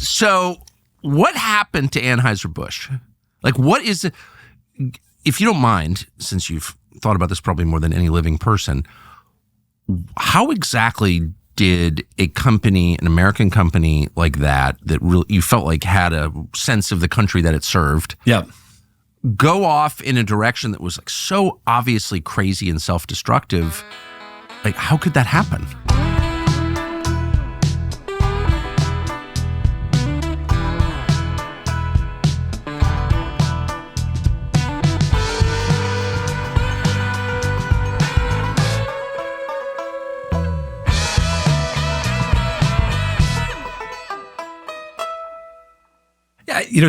So what happened to Anheuser-Busch? Like, what is it? If you don't mind, since you've thought about this probably more than any living person, how exactly did a company, an American company like that really you felt like had a sense of the country that it served, go off in a direction that was like so obviously crazy and self-destructive? Like, how could that happen?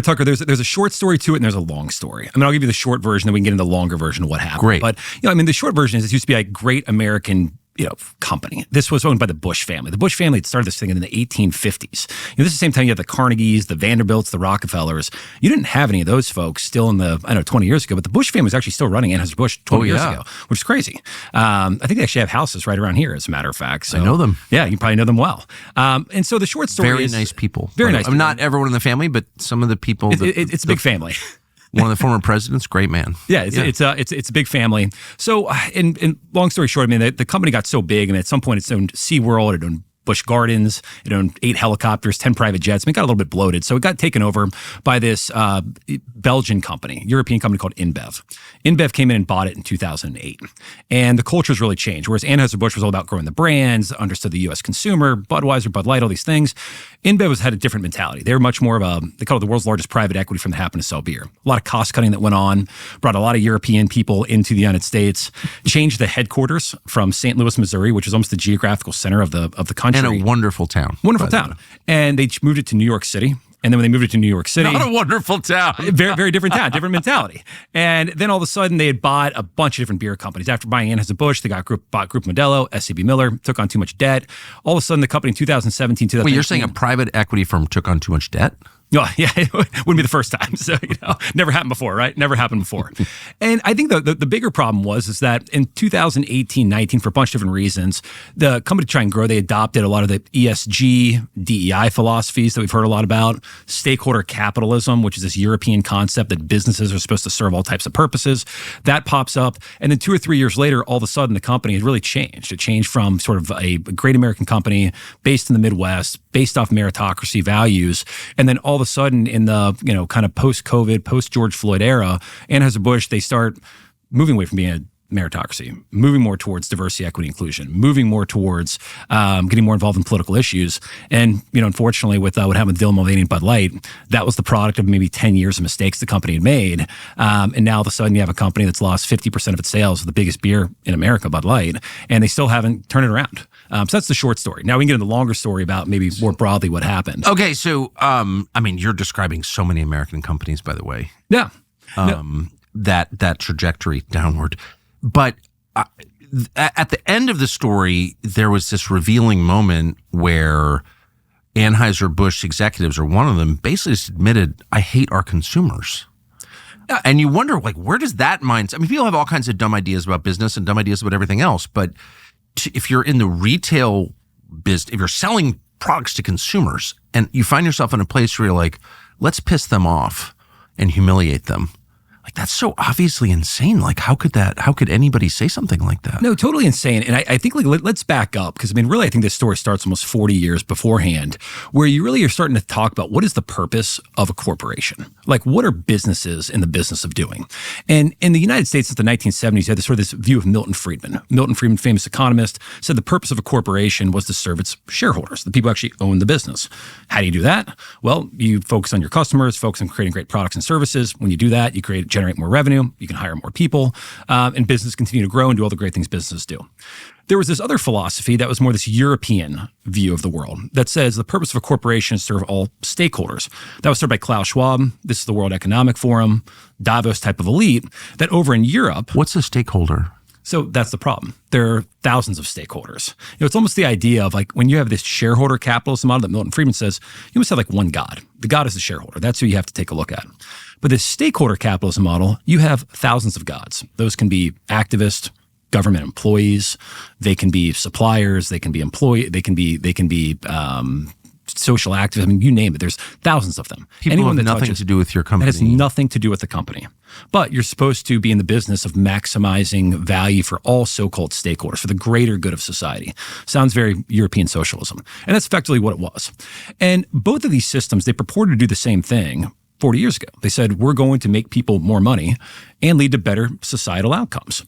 Tucker, there's a short story to it and there's a long story. I mean, I'll give you the short version, then we can get into the longer version of what happened. Great. But, the short version is it used to be a great American company. This was owned by the Bush family. The Bush family had started this thing in the 1850s. This is the same time you had the Carnegies, the Vanderbilts, the Rockefellers. You didn't have any of those folks still 20 years ago, but the Bush family was actually still running Anheuser-Busch 20 years ago, which is crazy. I think they actually have houses right around here, as a matter of fact. So, I know them. Yeah, you probably know them well. And so the short story is... Very nice people. Very nice people. Not everyone in the family, but some of the people... It's a big family. One of the former presidents, great man. Yeah, it's a big family. So, in long story short, the company got so big, and at some point, it owned SeaWorld, it owned Busch Gardens, it owned 8 helicopters, 10 private jets. It got a little bit bloated, so it got taken over by this Belgian company, European company called InBev. InBev came in and bought it in 2008, and the culture's really changed. Whereas Anheuser-Busch was all about growing the brands, understood the U.S. consumer, Budweiser, Bud Light, all these things. InBev had a different mentality. They were much more of they call it the world's largest private equity firm that happened to sell beer. A lot of cost cutting that went on, brought a lot of European people into the United States, changed the headquarters from St. Louis, Missouri, which is almost the geographical center of the country. And a wonderful town. Wonderful town. And they moved it to New York City. And then when they moved it to New York City... Not a wonderful town. Very, very different town, different mentality. And then all of a sudden, they had bought a bunch of different beer companies. After buying Anheuser-Busch, they bought Grupo Modelo, SAB Miller, took on too much debt. All of a sudden, the company in 2017... Wait, you're saying a private equity firm took on too much debt? Oh, yeah, it wouldn't be the first time. So, never happened before, right? Never happened before. And I think the bigger problem was that in 2018-19, for a bunch of different reasons, the company to try and grow, they adopted a lot of the ESG, DEI philosophies that we've heard a lot about, stakeholder capitalism, which is this European concept that businesses are supposed to serve all types of purposes. That pops up. And then 2 or 3 years later, all of a sudden, the company has really changed. It changed from sort of a great American company based in the Midwest, based off meritocracy values, and then all of a sudden in the kind of post-COVID, post-George Floyd era, Anheuser-Busch, they start moving away from being a meritocracy, moving more towards diversity, equity, inclusion, moving more towards getting more involved in political issues. And unfortunately, with what happened with Dylan Mulvaney and Bud Light, that was the product of maybe 10 years of mistakes the company had made. And now all of a sudden, you have a company that's lost 50% of its sales of the biggest beer in America, Bud Light, and they still haven't turned it around. So that's the short story. Now we can get into the longer story about maybe more broadly what happened. Okay, so you're describing so many American companies, by the way. Yeah. That trajectory downward. But at the end of the story, there was this revealing moment where Anheuser-Busch executives, or one of them, basically just admitted, I hate our consumers. And you wonder, where does that mindset? People have all kinds of dumb ideas about business and dumb ideas about everything else. But if you're in the retail business, if you're selling products to consumers and you find yourself in a place where you're like, let's piss them off and humiliate them. That's so obviously insane. How could anybody say something like that? No, totally insane. And I think let's back up because really I think this story starts almost 40 years beforehand, where you really are starting to talk about what is the purpose of a corporation? What are businesses in the business of doing? And in the United States since the 1970s, you had this view of Milton Friedman. Milton Friedman, famous economist, said the purpose of a corporation was to serve its shareholders, the people who actually own the business. How do you do that? Well, you focus on your customers, focus on creating great products and services. When you do that, you generate more revenue, you can hire more people, and business continue to grow and do all the great things businesses do. There was this other philosophy that was more this European view of the world that says the purpose of a corporation is to serve all stakeholders. That was started by Klaus Schwab. This is the World Economic Forum, Davos type of elite, that over in Europe... What's a stakeholder? So that's the problem. There are thousands of stakeholders. It's almost the idea of when you have this shareholder capitalism model that Milton Friedman says, you must have one God. The God is the shareholder. That's who you have to take a look at. But this stakeholder capitalism model, you have thousands of gods. Those can be activists, government employees. They can be suppliers. They can be social activists. I mean, you name it. There's thousands of them. People Anyone have that nothing touches, to do with your company. that has nothing to do with the company. But you're supposed to be in the business of maximizing value for all so-called stakeholders, for the greater good of society. Sounds very European socialism. And that's effectively what it was. And both of these systems, they purported to do the same thing 40 years ago. They said, we're going to make people more money and lead to better societal outcomes.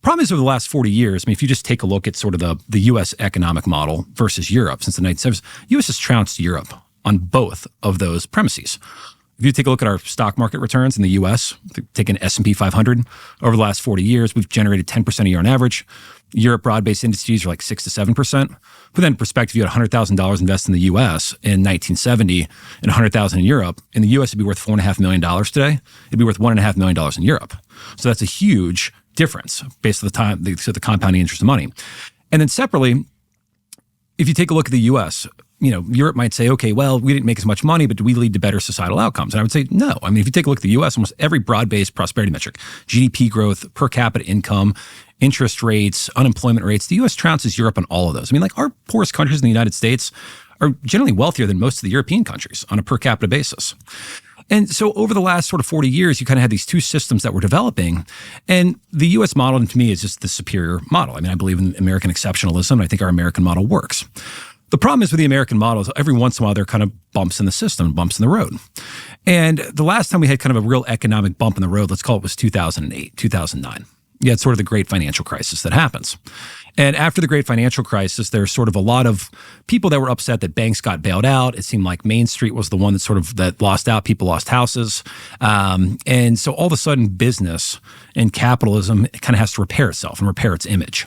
Problem is, over the last 40 years, I mean, if you just take a look at sort of the U.S. economic model versus Europe since the 1970s, U.S. has trounced Europe on both of those premises. If you take a look at our stock market returns in the U.S., take an S&P 500, over the last 40 years, we've generated 10% a year on average. Europe broad-based indices are like 6 to 7%. Put that in perspective, you had $100,000 invested in the U.S. in 1970 and $100,000 in Europe. In the U.S., it'd be worth $4.5 million today. It'd be worth $1.5 million in Europe. So that's a huge difference based on the compounding interest of money. And then separately, if you take a look at the U.S., Europe might say, okay, well, we didn't make as much money, but do we lead to better societal outcomes? And I would say no. I mean, if you take a look at the U.S., almost every broad-based prosperity metric, GDP growth, per capita income, interest rates, unemployment rates, the U.S. trounces Europe on all of those. I mean, like our poorest countries in the United States are generally wealthier than most of the European countries on a per capita basis. And so over the last sort of 40 years, you kind of had these two systems that were developing. And the U.S. model, to me, is just the superior model. I mean, I believe in American exceptionalism, and I think our American model works. The problem is with the American model is every once in a while there are kind of bumps in the system, bumps in the road. And the last time we had kind of a real economic bump in the road, let's call it, was 2008, 2009. You had sort of the great financial crisis that happens. And after the great financial crisis, there's sort of a lot of people that were upset that banks got bailed out. It seemed like Main Street was the one that lost out. People lost houses. And so all of a sudden, business and capitalism kind of has to repair itself and repair its image.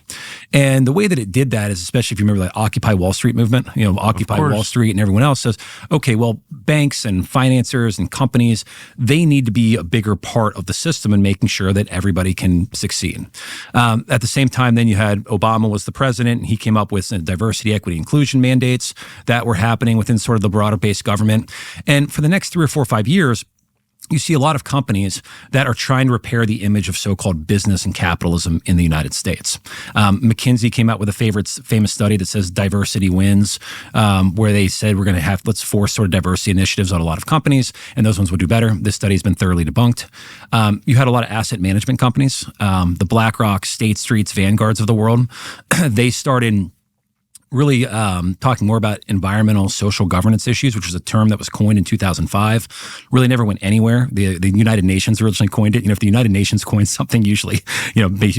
And the way that it did that is, especially if you remember the Occupy Wall Street movement, Occupy Wall Street and everyone else says, okay, well, banks and financiers and companies, they need to be a bigger part of the system and making sure that everybody can succeed. At the same time, then you had Obama was the president, and he came up with diversity, equity, inclusion mandates that were happening within sort of the broader based government. And for the next 3 or 4 or 5 years, you see a lot of companies that are trying to repair the image of so-called business and capitalism in the United States. McKinsey came out with a famous study that says diversity wins, where they said let's force sort of diversity initiatives on a lot of companies, and those ones will do better. This study has been thoroughly debunked. You had a lot of asset management companies, the BlackRock, State Streets, Vanguards of the world. They started really talking more about environmental social governance issues, which was a term that was coined in 2005. Really never went anywhere. The United Nations originally coined it. If the United Nations coins something, usually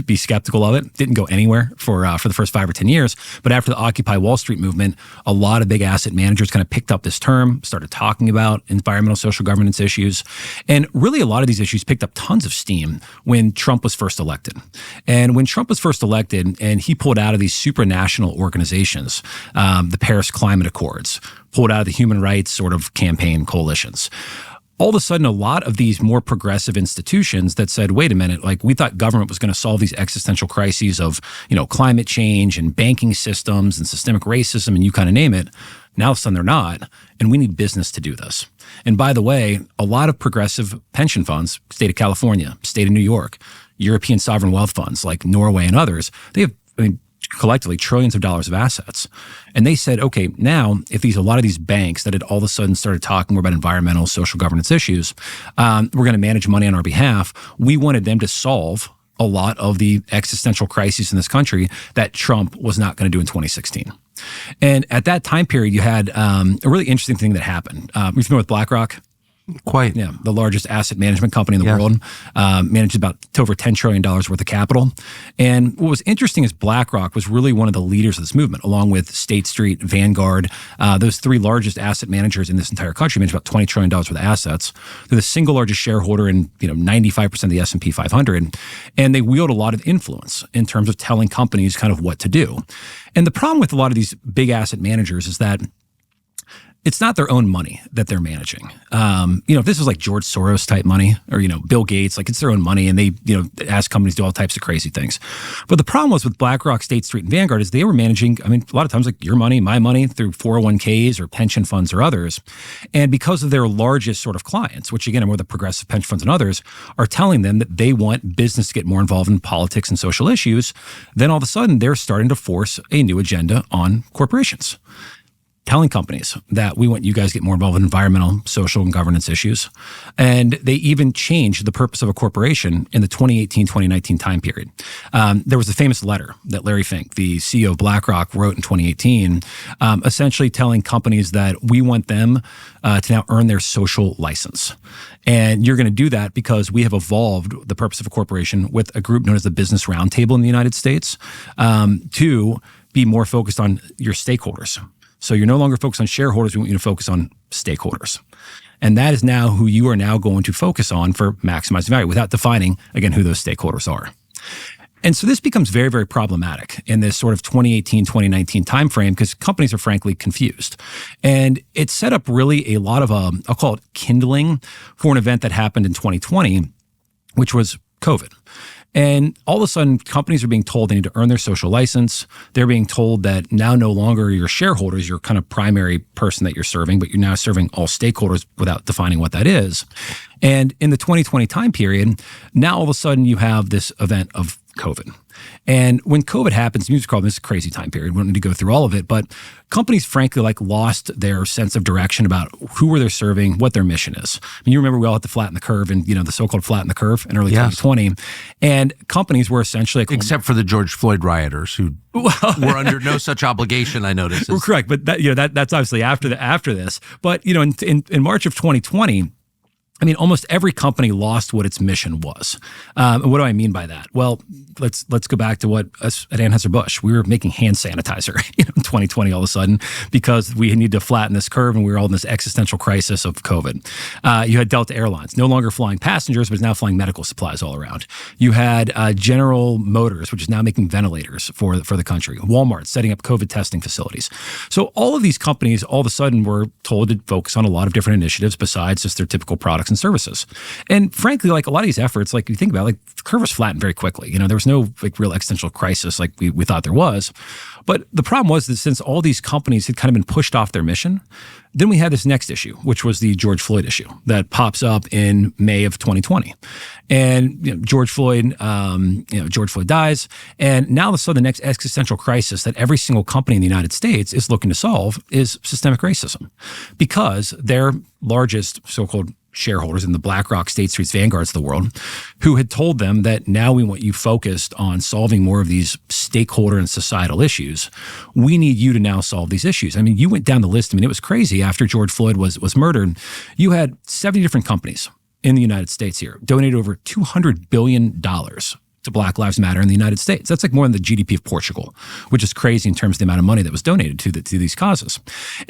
be skeptical of it. Didn't go anywhere for the first 5 or 10 years. But after the Occupy Wall Street movement, a lot of big asset managers kind of picked up this term, started talking about environmental social governance issues, and really a lot of these issues picked up tons of steam when Trump was first elected. And when Trump was first elected, and he pulled out of these supranational organizations, the Paris Climate Accords, pulled out of the human rights sort of campaign coalitions. All of a sudden, a lot of these more progressive institutions that said, wait a minute, like we thought government was going to solve these existential crises of, climate change and banking systems and systemic racism and you kind of name it. Now all of a sudden they're not, and we need business to do this. And by the way, a lot of progressive pension funds, state of California, state of New York, European sovereign wealth funds like Norway and others, they have, collectively trillions of dollars of assets. And they said, okay, now if a lot of these banks that had all of a sudden started talking more about environmental, social governance issues, we're going to manage money on our behalf. We wanted them to solve a lot of the existential crises in this country that Trump was not going to do in 2016. And at that time period, you had a really interesting thing that happened. Are you familiar with BlackRock? Quite. Yeah, the largest asset management company in the world, manages about over $10 trillion worth of capital. And what was interesting is BlackRock was really one of the leaders of this movement, along with State Street, Vanguard. Those 3 largest asset managers in this entire country manage about $20 trillion worth of assets. They're the single largest shareholder in 95% of the S&P 500. And they wield a lot of influence in terms of telling companies kind of what to do. And the problem with a lot of these big asset managers is that it's not their own money that they're managing. If this was like George Soros type money or, Bill Gates, like it's their own money and they, ask companies to do all types of crazy things. But the problem was with BlackRock, State Street, and Vanguard is they were managing, a lot of times like your money, my money through 401ks or pension funds or others. And because of their largest sort of clients, which again are more the progressive pension funds and others, are telling them that they want business to get more involved in politics and social issues, then all of a sudden they're starting to force a new agenda on corporations. telling companies that we want you guys to get more involved in environmental, social, and governance issues. And they even changed the purpose of a corporation in the 2018-2019 time period. There was a famous letter that Larry Fink, the CEO of BlackRock, wrote in 2018, essentially telling companies that we want them to now earn their social license. And you're going to do that because we have evolved the purpose of a corporation with a group known as the Business Roundtable in the United States to be more focused on your stakeholders. So you're no longer focused on shareholders. We want you to focus on stakeholders. And that is now who you are now going to focus on for maximizing value without defining, again, who those stakeholders are. And so this becomes very, very problematic in this sort of 2018, 2019 timeframe because companies are frankly confused. And it set up really a lot of, I'll call it kindling for an event that happened in 2020, which was COVID. And all of a sudden, companies are being told they need to earn their social license. They're being told that now no longer your shareholders, your kind of primary person that you're serving, but you're now serving all stakeholders without defining what that is. And in the 2020 time period, now all of a sudden you have this event of COVID. And when COVID happens, this is a crazy time period. We don't need to go through all of it, but companies frankly lost their sense of direction about who they're serving, what their mission is. I mean, you remember we all had to flatten the curve and, the so-called flatten the curve in early 2020. And companies were essentially except for the George Floyd rioters who were under no such obligation, I noticed. We're correct, but that's obviously after this. But, in March of 2020, almost every company lost what its mission was. And what do I mean by that? Well, let's go back to what us at Anheuser-Busch. We were making hand sanitizer in 2020 all of a sudden because we need to flatten this curve and we were all in this existential crisis of COVID. You had Delta Airlines, no longer flying passengers, but is now flying medical supplies all around. You had General Motors, which is now making ventilators for the country. Walmart setting up COVID testing facilities. So all of these companies all of a sudden were told to focus on a lot of different initiatives besides just their typical products and services. And frankly, a lot of these efforts, you think about, the curve was flattened very quickly. There was no real existential crisis like we thought there was. But the problem was that since all these companies had kind of been pushed off their mission, then we had this next issue, which was the George Floyd issue that pops up in May of 2020. And George Floyd dies. And now all of a sudden the next existential crisis that every single company in the United States is looking to solve is systemic racism because their largest so-called shareholders in the BlackRock, State Street's, Vanguards of the world, who had told them that now we want you focused on solving more of these stakeholder and societal issues. We need you to now solve these issues. You went down the list. It was crazy. After George Floyd was murdered, you had 70 different companies in the United States here donated over $200 billion to Black Lives Matter in the United States. That's more than the GDP of Portugal, which is crazy in terms of the amount of money that was donated to these causes.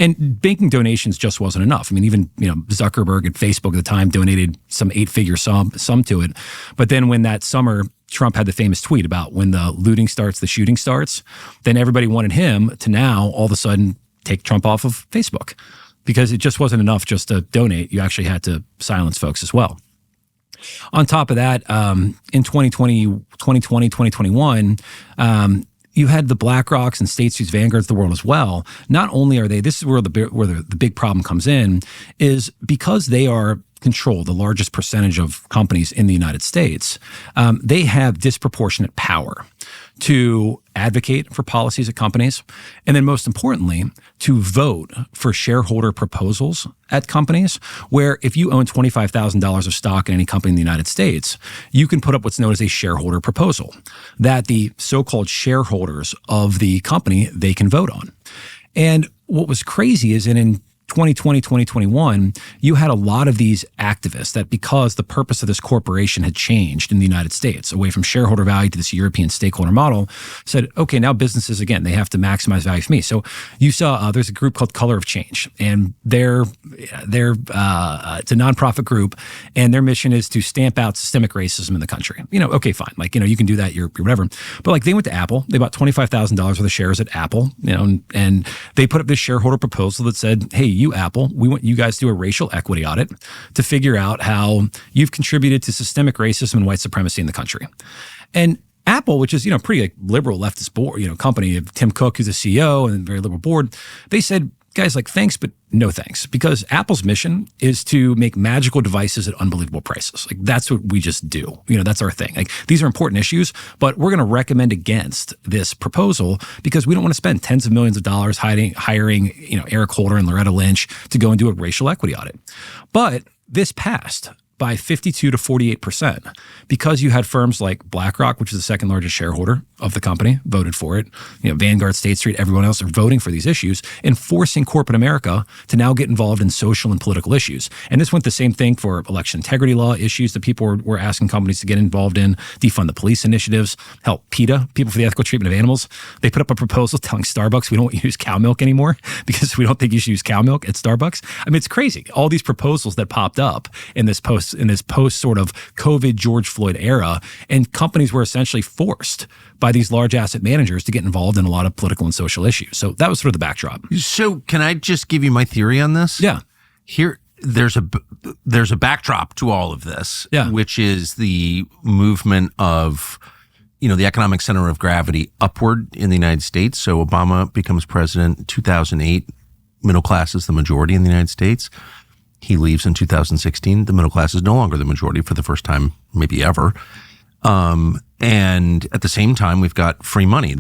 And banking donations just wasn't enough. Even Zuckerberg at Facebook at the time donated some 8-figure sum to it. But then when that summer Trump had the famous tweet about when the looting starts, the shooting starts, then everybody wanted him to now all of a sudden take Trump off of Facebook because it just wasn't enough just to donate. You actually had to silence folks as well. On top of that, in 2020, 2021, you had the BlackRocks and State Street's, Vanguards of the world as well. Not only are they, this is where the big problem comes in, is because they are control the largest percentage of companies in the United States, they have disproportionate power to advocate for policies at companies, and then most importantly, to vote for shareholder proposals at companies, where if you own $25,000 of stock in any company in the United States, you can put up what's known as a shareholder proposal that the so-called shareholders of the company, they can vote on. And what was crazy is in 2020, 2021, you had a lot of these activists that because the purpose of this corporation had changed in the United States, away from shareholder value to this European stakeholder model, said, okay, now businesses, again, they have to maximize value for me. So you saw there's a group called Color of Change, and they're it's a nonprofit group, and their mission is to stamp out systemic racism in the country. Okay, fine. You can do that, you're whatever. But they went to Apple, they bought $25,000 worth of shares at Apple, and they put up this shareholder proposal that said, hey, you, Apple, we want you guys to do a racial equity audit to figure out how you've contributed to systemic racism and white supremacy in the country. And Apple, which is, pretty liberal leftist board, company of Tim Cook, who's the CEO and very liberal board, they said, Guys, like, thanks, but no thanks, because Apple's mission is to make magical devices at unbelievable prices. Like, that's what we just do. That's our thing. Like, these are important issues, but we're going to recommend against this proposal because we don't want to spend tens of millions of dollars hiring, Eric Holder and Loretta Lynch to go and do a racial equity audit. But this passed by 52 to 48% because you had firms like BlackRock, which is the second largest shareholder of the company, voted for it. Vanguard, State Street, everyone else are voting for these issues and forcing corporate America to now get involved in social and political issues. And this went the same thing for election integrity law issues that people were asking companies to get involved in, defund the police initiatives, help PETA, People for the Ethical Treatment of Animals. They put up a proposal telling Starbucks we don't use cow milk anymore because we don't think you should use cow milk at Starbucks. I mean, it's crazy. All these proposals that popped up in this post sort of COVID George Floyd era, and companies were essentially forced by these large asset managers to get involved in a lot of political and social issues. So that was sort of the backdrop. So can I just give you my theory on this? Yeah. Here, there's a backdrop to all of this, which is the movement of, the economic center of gravity upward in the United States. So Obama becomes president in 2008. Middle class is the majority in the United States. He leaves in 2016. The middle class is no longer the majority for the first time, maybe ever. And at the same time, we've got free money.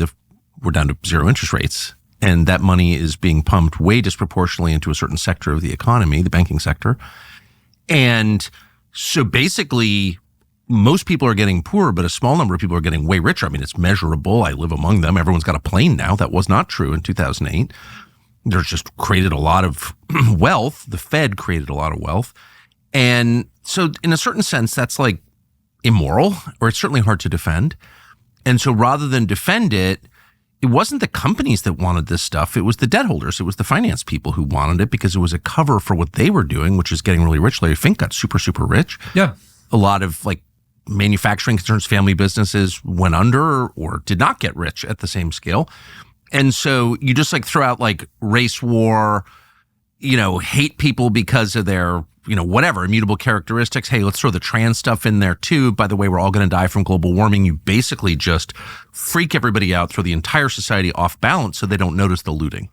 We're down to zero interest rates. And that money is being pumped way disproportionately into a certain sector of the economy, the banking sector. And so basically, most people are getting poorer, but a small number of people are getting way richer. I mean, it's measurable. I live among them. Everyone's got a plane now. That was not true in 2008. There's just created a lot of wealth. The Fed created a lot of wealth. And so in a certain sense, that's like immoral, or it's certainly hard to defend. And so rather than defend it, it wasn't the companies that wanted this stuff. It was the debt holders. It was the finance people who wanted it because it was a cover for what they were doing, which is getting really rich. Larry Fink got super, super rich. Yeah. A lot of like manufacturing concerns, family businesses went under or did not get rich at the same scale. And so you just like throw out like race war, hate people because of their, whatever, immutable characteristics. Hey, let's throw the trans stuff in there too. By the way, we're all going to die from global warming. You basically just freak everybody out, throw the entire society off balance so they don't notice the looting.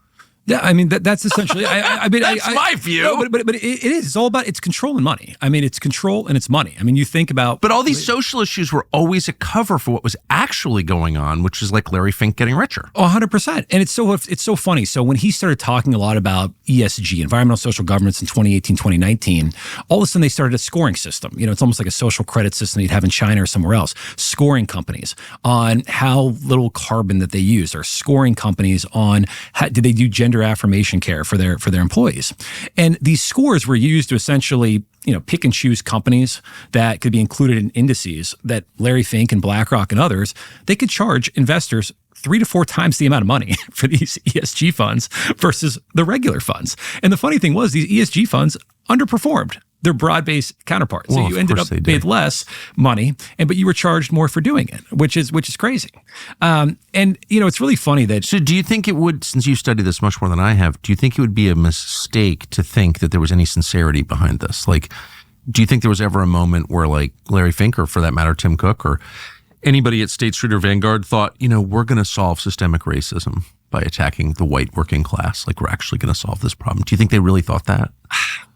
Yeah, I mean that's essentially. I mean, that's my view. No, but it is. It's all about. It's control and money. I mean, it's control and it's money. I mean, you think about. But all these social issues were always a cover for what was actually going on, which is like Larry Fink getting richer. 100%. And it's so funny. So when he started talking a lot about ESG, environmental social governance, in 2018, 2019, all of a sudden they started a scoring system. It's almost like a social credit system you'd have in China or somewhere else. Scoring companies on how little carbon that they use, or scoring companies on how did they do gender affirmation care for their employees. And these scores were used to essentially, pick and choose companies that could be included in indices that Larry Fink and BlackRock and others, they could charge investors 3 to 4 times the amount of money for these ESG funds versus the regular funds. And the funny thing was these ESG funds underperformed their broad-based counterparts. Well, so you ended up with less money, but you were charged more for doing it, which is crazy. And it's really funny that. So do you think it would, since you study this much more than I have, do you think it would be a mistake to think that there was any sincerity behind this? Like, do you think there was ever a moment where like Larry Fink, or for that matter, Tim Cook, or anybody at State Street or Vanguard thought, we're going to solve systemic racism by attacking the white working class? Like, we're actually going to solve this problem. Do you think they really thought that?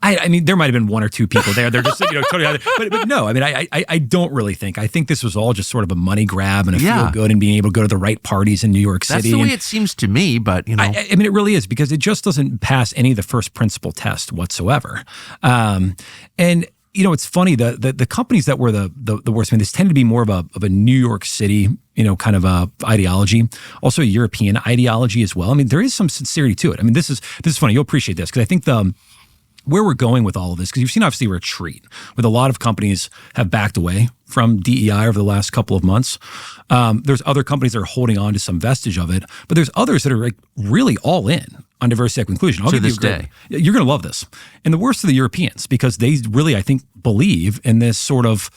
I mean, there might have been 1 or 2 people there. They're just, totally. But no, I mean, I don't really think. I think this was all just sort of a money grab and a feel good and being able to go to the right parties in New York City. That's the way it seems to me, but I mean, it really is, because it just doesn't pass any of the first principle test whatsoever. And it's funny, the companies that were the worst. I mean, this tended to be more of a New York City, kind of a ideology, also a European ideology as well. I mean, there is some sincerity to it. I mean, this is funny. You'll appreciate this, because I think where we're going with all of this, because you've seen obviously a retreat with a lot of companies have backed away from DEI over the last couple of months. There's other companies that are holding on to some vestige of it, but there's others that are like really all in on diversity, equity, inclusion. To this day. You're going to love this. And the worst of the Europeans, because they really, I think, believe in this sort of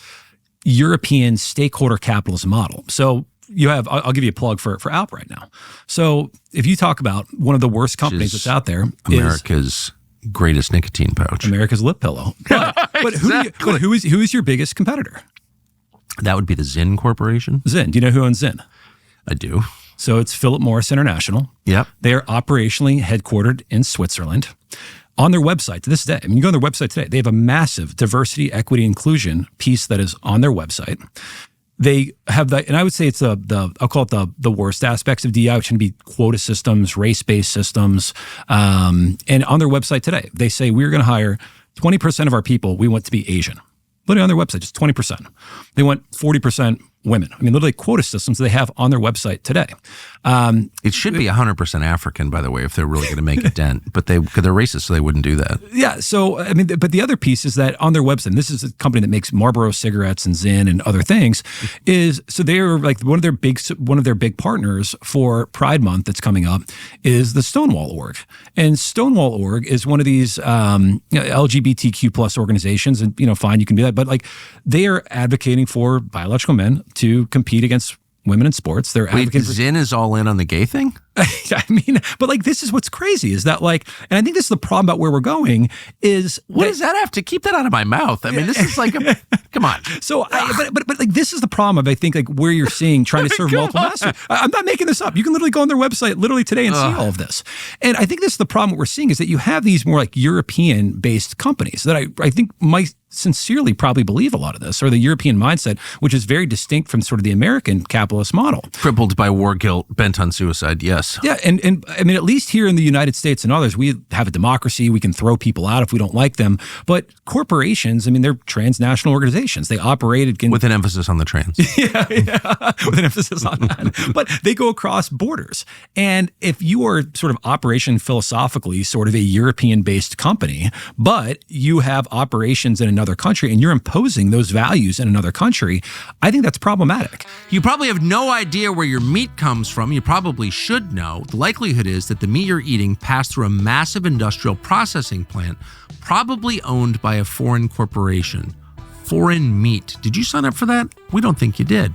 European stakeholder capitalism model. So you have, I'll give you a plug for Alp right now. So if you talk about one of the worst companies that's out there, America's greatest nicotine pouch, America's lip pillow. But who is your biggest competitor? That would be the Zyn Corporation. Zyn. Do you know who owns Zyn? I do. So it's Philip Morris International. Yep. They are operationally headquartered in Switzerland. On their website to this day, I mean, you go on their website today, they have a massive diversity, equity, inclusion piece that is on their website. They have that, and I would say it's I'll call it the worst aspects of DEI, which can be quota systems, race-based systems. And on their website today, they say we're going to hire 20% of our people we want to be Asian. Literally on their website, just 20%. They want 40% women. I mean, literally quota systems they have on their website today. It should be 100% African, by the way, if they're really going to make a dent. But they're racist, so they wouldn't do that. Yeah. So, I mean, but the other piece is that on their website, and this is a company that makes Marlboro cigarettes and Zyn and other things, is so they're like one of their big partners for Pride Month that's coming up is the Stonewall Org. And Stonewall Org is one of these LGBTQ plus organizations, and fine, you can do that, but like they are advocating for biological men to compete against women in sports. They're advocating for Zyn is all in on the gay thing? I mean, but like this is what's crazy is that like, and I think this is the problem about where we're going is what does that have to keep that out of my mouth? I mean, this is like come on. So, but like this is the problem of I think like where you're seeing trying to serve multiple masters. I'm not making this up. You can literally go on their website literally today and see all of this. And I think this is the problem. What we're seeing is that you have these more like European based companies that I think might sincerely probably believe a lot of this, or the European mindset, which is very distinct from sort of the American capitalist model. Crippled by war guilt, bent on suicide, yes. Yeah, and I mean, at least here in the United States and others, we have a democracy. We can throw people out if we don't like them. But corporations, I mean, they're transnational organizations. They operate with an emphasis on the trans. yeah, with an emphasis on that. But they go across borders. And if you are sort of operation philosophically sort of a European-based company, but you have operations in another country and you're imposing those values in another country, I think that's problematic. You probably have no idea where your meat comes from. You probably should know. The likelihood is that the meat you're eating passed through a massive industrial processing plant, probably owned by a foreign corporation. Foreign meat. Did you sign up for that? We don't think you did.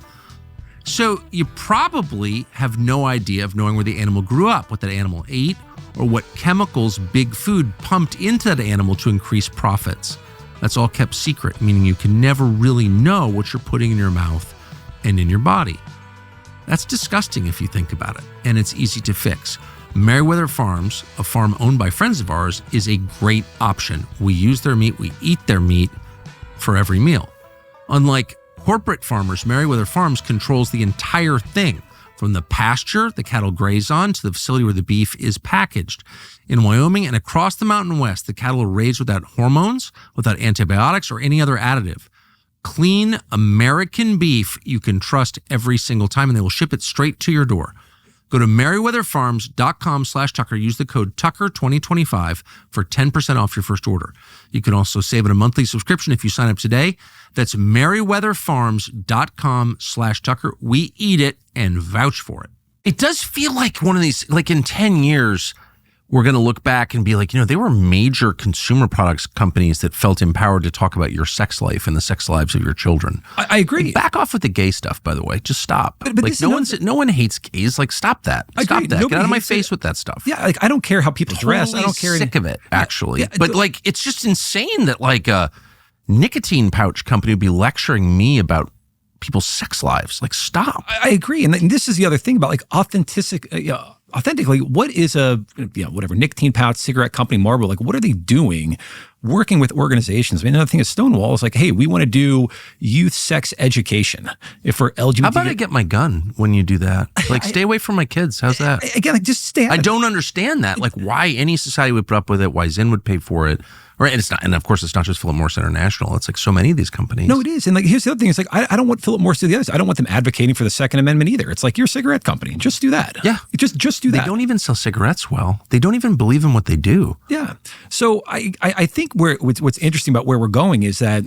So you probably have no idea of knowing where the animal grew up, what that animal ate, or what chemicals Big Food pumped into that animal to increase profits. That's all kept secret, meaning you can never really know what you're putting in your mouth and in your body. That's disgusting if you think about it, and it's easy to fix. Merriweather Farms, a farm owned by friends of ours, is a great option. We use their meat, we eat their meat for every meal. Unlike corporate farmers, Merriweather Farms controls the entire thing, from the pasture the cattle graze on to the facility where the beef is packaged. In Wyoming and across the Mountain West, the cattle are raised without hormones, without antibiotics, or any other additive. Clean American beef you can trust every single time, and they will ship it straight to your door. Go to merriweatherfarms.com/Tucker. Use the code Tucker2025 for 10% off your first order. You can also save on a monthly subscription if you sign up today. That's merriweatherfarms.com/Tucker. We eat it and vouch for it. It does feel like one of these, like in 10 years, we're going to look back and be like, they were major consumer products companies that felt empowered to talk about your sex life and the sex lives of your children. I agree. And back off with the gay stuff, by the way. Just stop. But like no one hates gays. Like stop that. Stop that. Get out of my face with that stuff. Yeah, like I don't care how people dress. I don't care. Sick of it, actually. Yeah, but like it's just insane that like a nicotine pouch company would be lecturing me about people's sex lives. Like stop. I agree. And this is the other thing about like authentically, what is a whatever nicotine pouch cigarette company, Marlboro, like what are they doing working with organizations? I mean, another thing is Stonewall is like, hey, we want to do youth sex education if for LGBT. How about I get my gun when you do that? Like stay away from my kids. How's that? Again, like just stay out. I don't understand that. Like why any society would put up with it, why Zyn would pay for it. Right, and it's not, and of course, it's not just Philip Morris International. It's like so many of these companies. No, it is. And like, here's the other thing: it's like I don't want Philip Morris to do the others. I don't want them advocating for the Second Amendment either. It's like you're a cigarette company. Just do that. Yeah, just do that. They don't even sell cigarettes well. They don't even believe in what they do. Yeah. So I think what's interesting about where we're going is that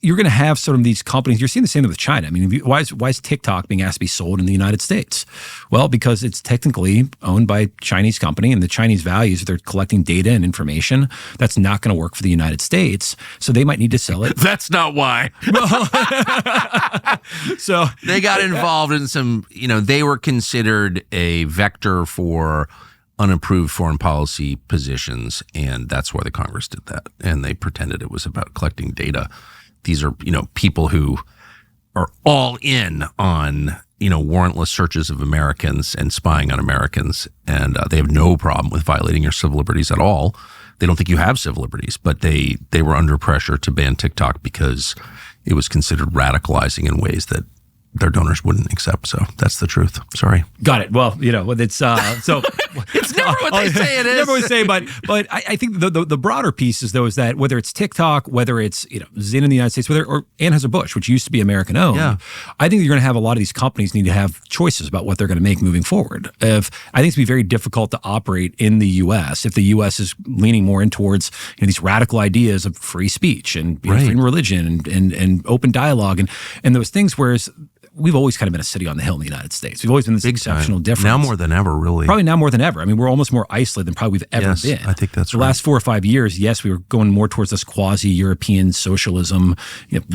you're going to have sort of these companies. You're seeing the same thing with China. I mean, why is TikTok being asked to be sold in the United States? Well, because it's technically owned by a Chinese company, and the Chinese values, they're collecting data and information. That's not going to work for the United States. So they might need to sell it. That's not why. So they got involved in some, they were considered a vector for unapproved foreign policy positions. And that's why the Congress did that. And they pretended it was about collecting data. These are, people who are all in on, warrantless searches of Americans and spying on Americans, and they have no problem with violating your civil liberties at all. They don't think you have civil liberties, but they were under pressure to ban TikTok because it was considered radicalizing in ways that their donors wouldn't accept. So that's the truth. Sorry. Got it. Well, it's so it's never what they say it is. Never what they say, but I think the broader piece is though is that whether it's TikTok, whether it's Zyn in the United States, or Anheuser-Busch, which used to be American owned, I think you're going to have a lot of these companies need to have choices about what they're going to make moving forward. I think it's going to be very difficult to operate in the U.S. if the U.S. is leaning more in towards these radical ideas of free speech and freedom of religion and open dialogue and those things, whereas we've always kind of been a city on the hill in the United States. We've always been this exceptional difference. Now more than ever, really. Probably now more than ever. I mean, we're almost more isolated than probably we've ever been. I think that's the last 4 or 5 years, yes, we were going more towards this quasi-European socialism,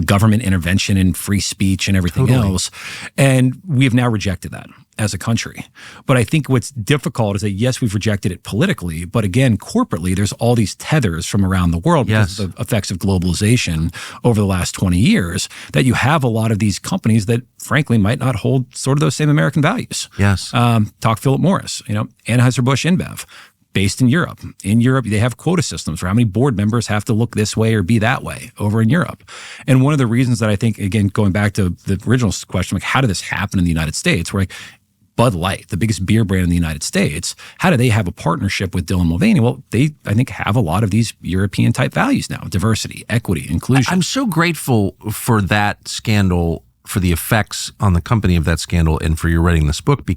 government intervention and free speech and everything else. And we have now rejected that as a country. But I think what's difficult is that, yes, we've rejected it politically, but again, corporately, there's all these tethers from around the world because of the effects of globalization over the last 20 years that you have a lot of these companies that frankly might not hold sort of those same American values. Yes. Talk Philip Morris, Anheuser-Busch InBev, based in Europe. In Europe, they have quota systems for how many board members have to look this way or be that way over in Europe. And one of the reasons that I think, again, going back to the original question, like how did this happen in the United States, where Bud Light, the biggest beer brand in the United States, how do they have a partnership with Dylan Mulvaney? Well, they, I think, have a lot of these European type values now: diversity, equity, inclusion. I'm so grateful for that scandal, for the effects on the company of that scandal, and for your writing this book,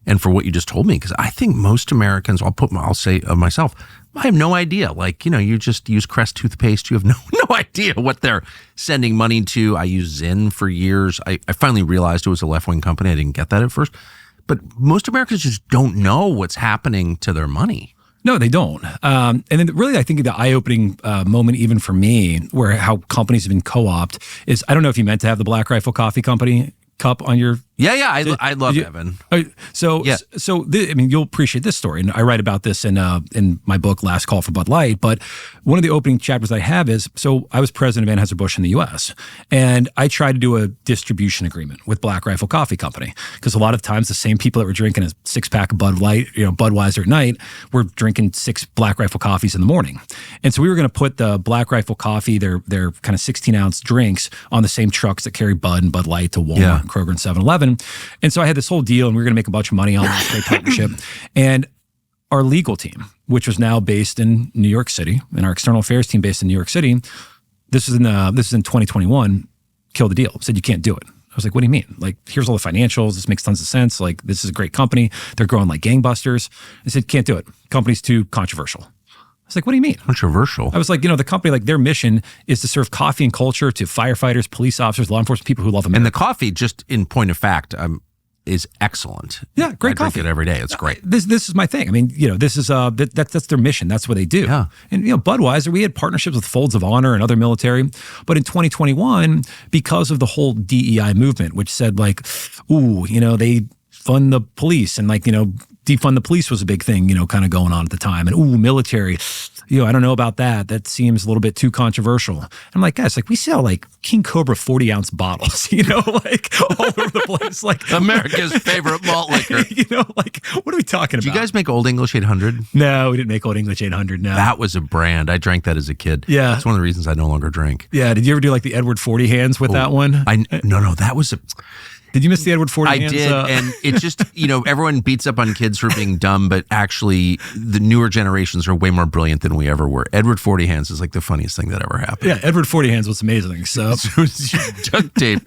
and for what you just told me, because I think most Americans, I'll say of myself, I have no idea. You just use Crest toothpaste. You have no idea what they're sending money to. I used Zyn for years. I finally realized it was a left-wing company. I didn't get that at first. But most Americans just don't know what's happening to their money. No, they don't. And then really, I think the eye-opening moment, even for me, where how companies have been co-opted is, I don't know if you meant to have the Black Rifle Coffee Company cup on your... I love Evan. So you'll appreciate this story, and I write about this in my book, Last Call for Bud Light. But one of the opening chapters I have is, so I was president of Anheuser-Busch in the U.S., and I tried to do a distribution agreement with Black Rifle Coffee Company, because a lot of times the same people that were drinking a 6-pack of Bud Light, Budweiser at night, were drinking 6 Black Rifle coffees in the morning. And so we were going to put the Black Rifle Coffee, their kind of 16-ounce drinks, on the same trucks that carry Bud and Bud Light to Walmart, and Kroger, and 7-Eleven. And so I had this whole deal, and we were going to make a bunch of money on this great partnership. And our legal team, which was now based in New York City, and our external affairs team based in New York City, this is in 2021, killed the deal. Said you can't do it. I was like, what do you mean? Like, here's all the financials. This makes tons of sense. Like, this is a great company. They're growing like gangbusters. I said, can't do it. Company's too controversial. I was like, what do you mean? Controversial. I was like, the company, like their mission is to serve coffee and culture to firefighters, police officers, law enforcement, people who love America. And the coffee, just in point of fact, is excellent. Yeah, great coffee. I drink it every day. It's great. This is my thing. I mean, this is that's their mission. That's what they do. Yeah. And Budweiser, we had partnerships with Folds of Honor and other military, but in 2021, because of the whole DEI movement, which said like, they fund the police, and defund the police was a big thing, kind of going on at the time. And military, I don't know about that. That seems a little bit too controversial. I'm like, guys, we sell King Cobra 40-ounce bottles, all over the place. America's favorite malt liquor. What are we talking about? Do you guys make Old English 800? No, we didn't make Old English 800, no. That was a brand. I drank that as a kid. Yeah. That's one of the reasons I no longer drink. Yeah. Did you ever do the Edward 40 hands with that one? No, that was a... Did you miss the Edward 40 hands? I did, and it just, everyone beats up on kids for being dumb, but actually the newer generations are way more brilliant than we ever were. Edward 40 hands is the funniest thing that ever happened. Yeah, Edward 40 hands was amazing. So duct tape.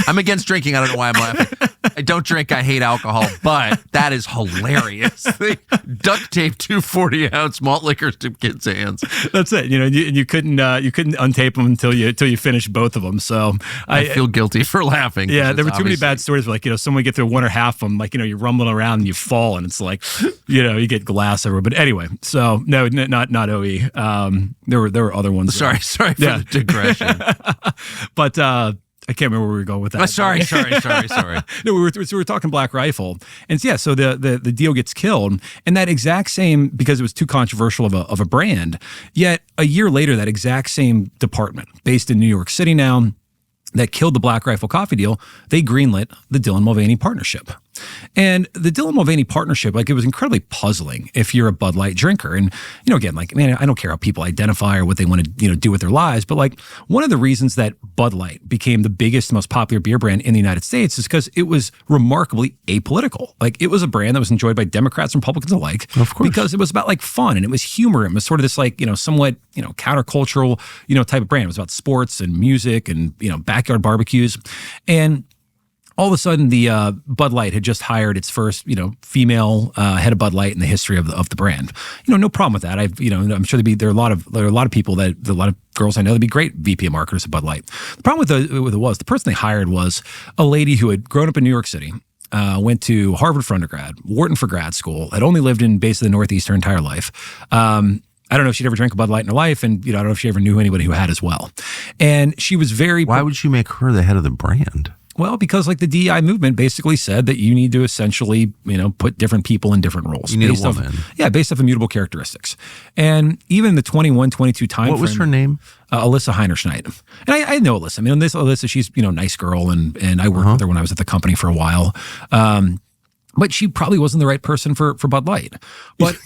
I'm against drinking. I don't know why I'm laughing. I don't drink. I hate alcohol, but that is hilarious. They duct tape 2 40-ounce malt liquors to kids' hands. That's it. You couldn't untape them until you finished both of them. So I feel guilty for laughing. Yeah, there were too many bad stories where someone get through one or half of them, you're rumbling around and you fall, and it's you get glass everywhere. But anyway, so no, not OE. There were other ones. Sorry for the digression. But I can't remember where we were going with that. Sorry. No, we were talking Black Rifle, and so the deal gets killed, and that exact same, because it was too controversial of a brand. Yet a year later, that exact same department, based in New York City now, that killed the Black Rifle Coffee deal, they greenlit the Dillon Mulvaney partnership. And the Dillon Mulvaney partnership, like, it was incredibly puzzling if you're a Bud Light drinker. And, again, like, man, I don't care how people identify or what they want to, do with their lives. But, like, one of the reasons that Bud Light became the biggest, most popular beer brand in the United States is because it was remarkably apolitical. Like, it was a brand that was enjoyed by Democrats and Republicans alike. Of course. Because it was about, like, fun, and it was humor. It was sort of this, like, somewhat, countercultural, type of brand. It was about sports and music and, backyard barbecues. And all of a sudden, the Bud Light had just hired its first, female head of Bud Light in the history of the brand. No problem with that. I'm sure there are a lot of people a lot of girls I know that'd be great VP of marketers at Bud Light. The problem with the person they hired was a lady who had grown up in New York City, went to Harvard for undergrad, Wharton for grad school, had only lived in basically the Northeast her entire life. I don't know if she'd ever drank a Bud Light in her life, and I don't know if she ever knew anybody who had as well. And she was very. Why would you make her the head of the brand? Well, because like the DEI movement basically said that you need to essentially, put different people in different roles. You need a woman. Based off immutable characteristics. And even the 21, 22 time What was her name? Alyssa Heinerschneid. And I know Alyssa. Alyssa, she's, nice girl, and I worked with her when I was at the company for a while. But she probably wasn't the right person for Bud Light. But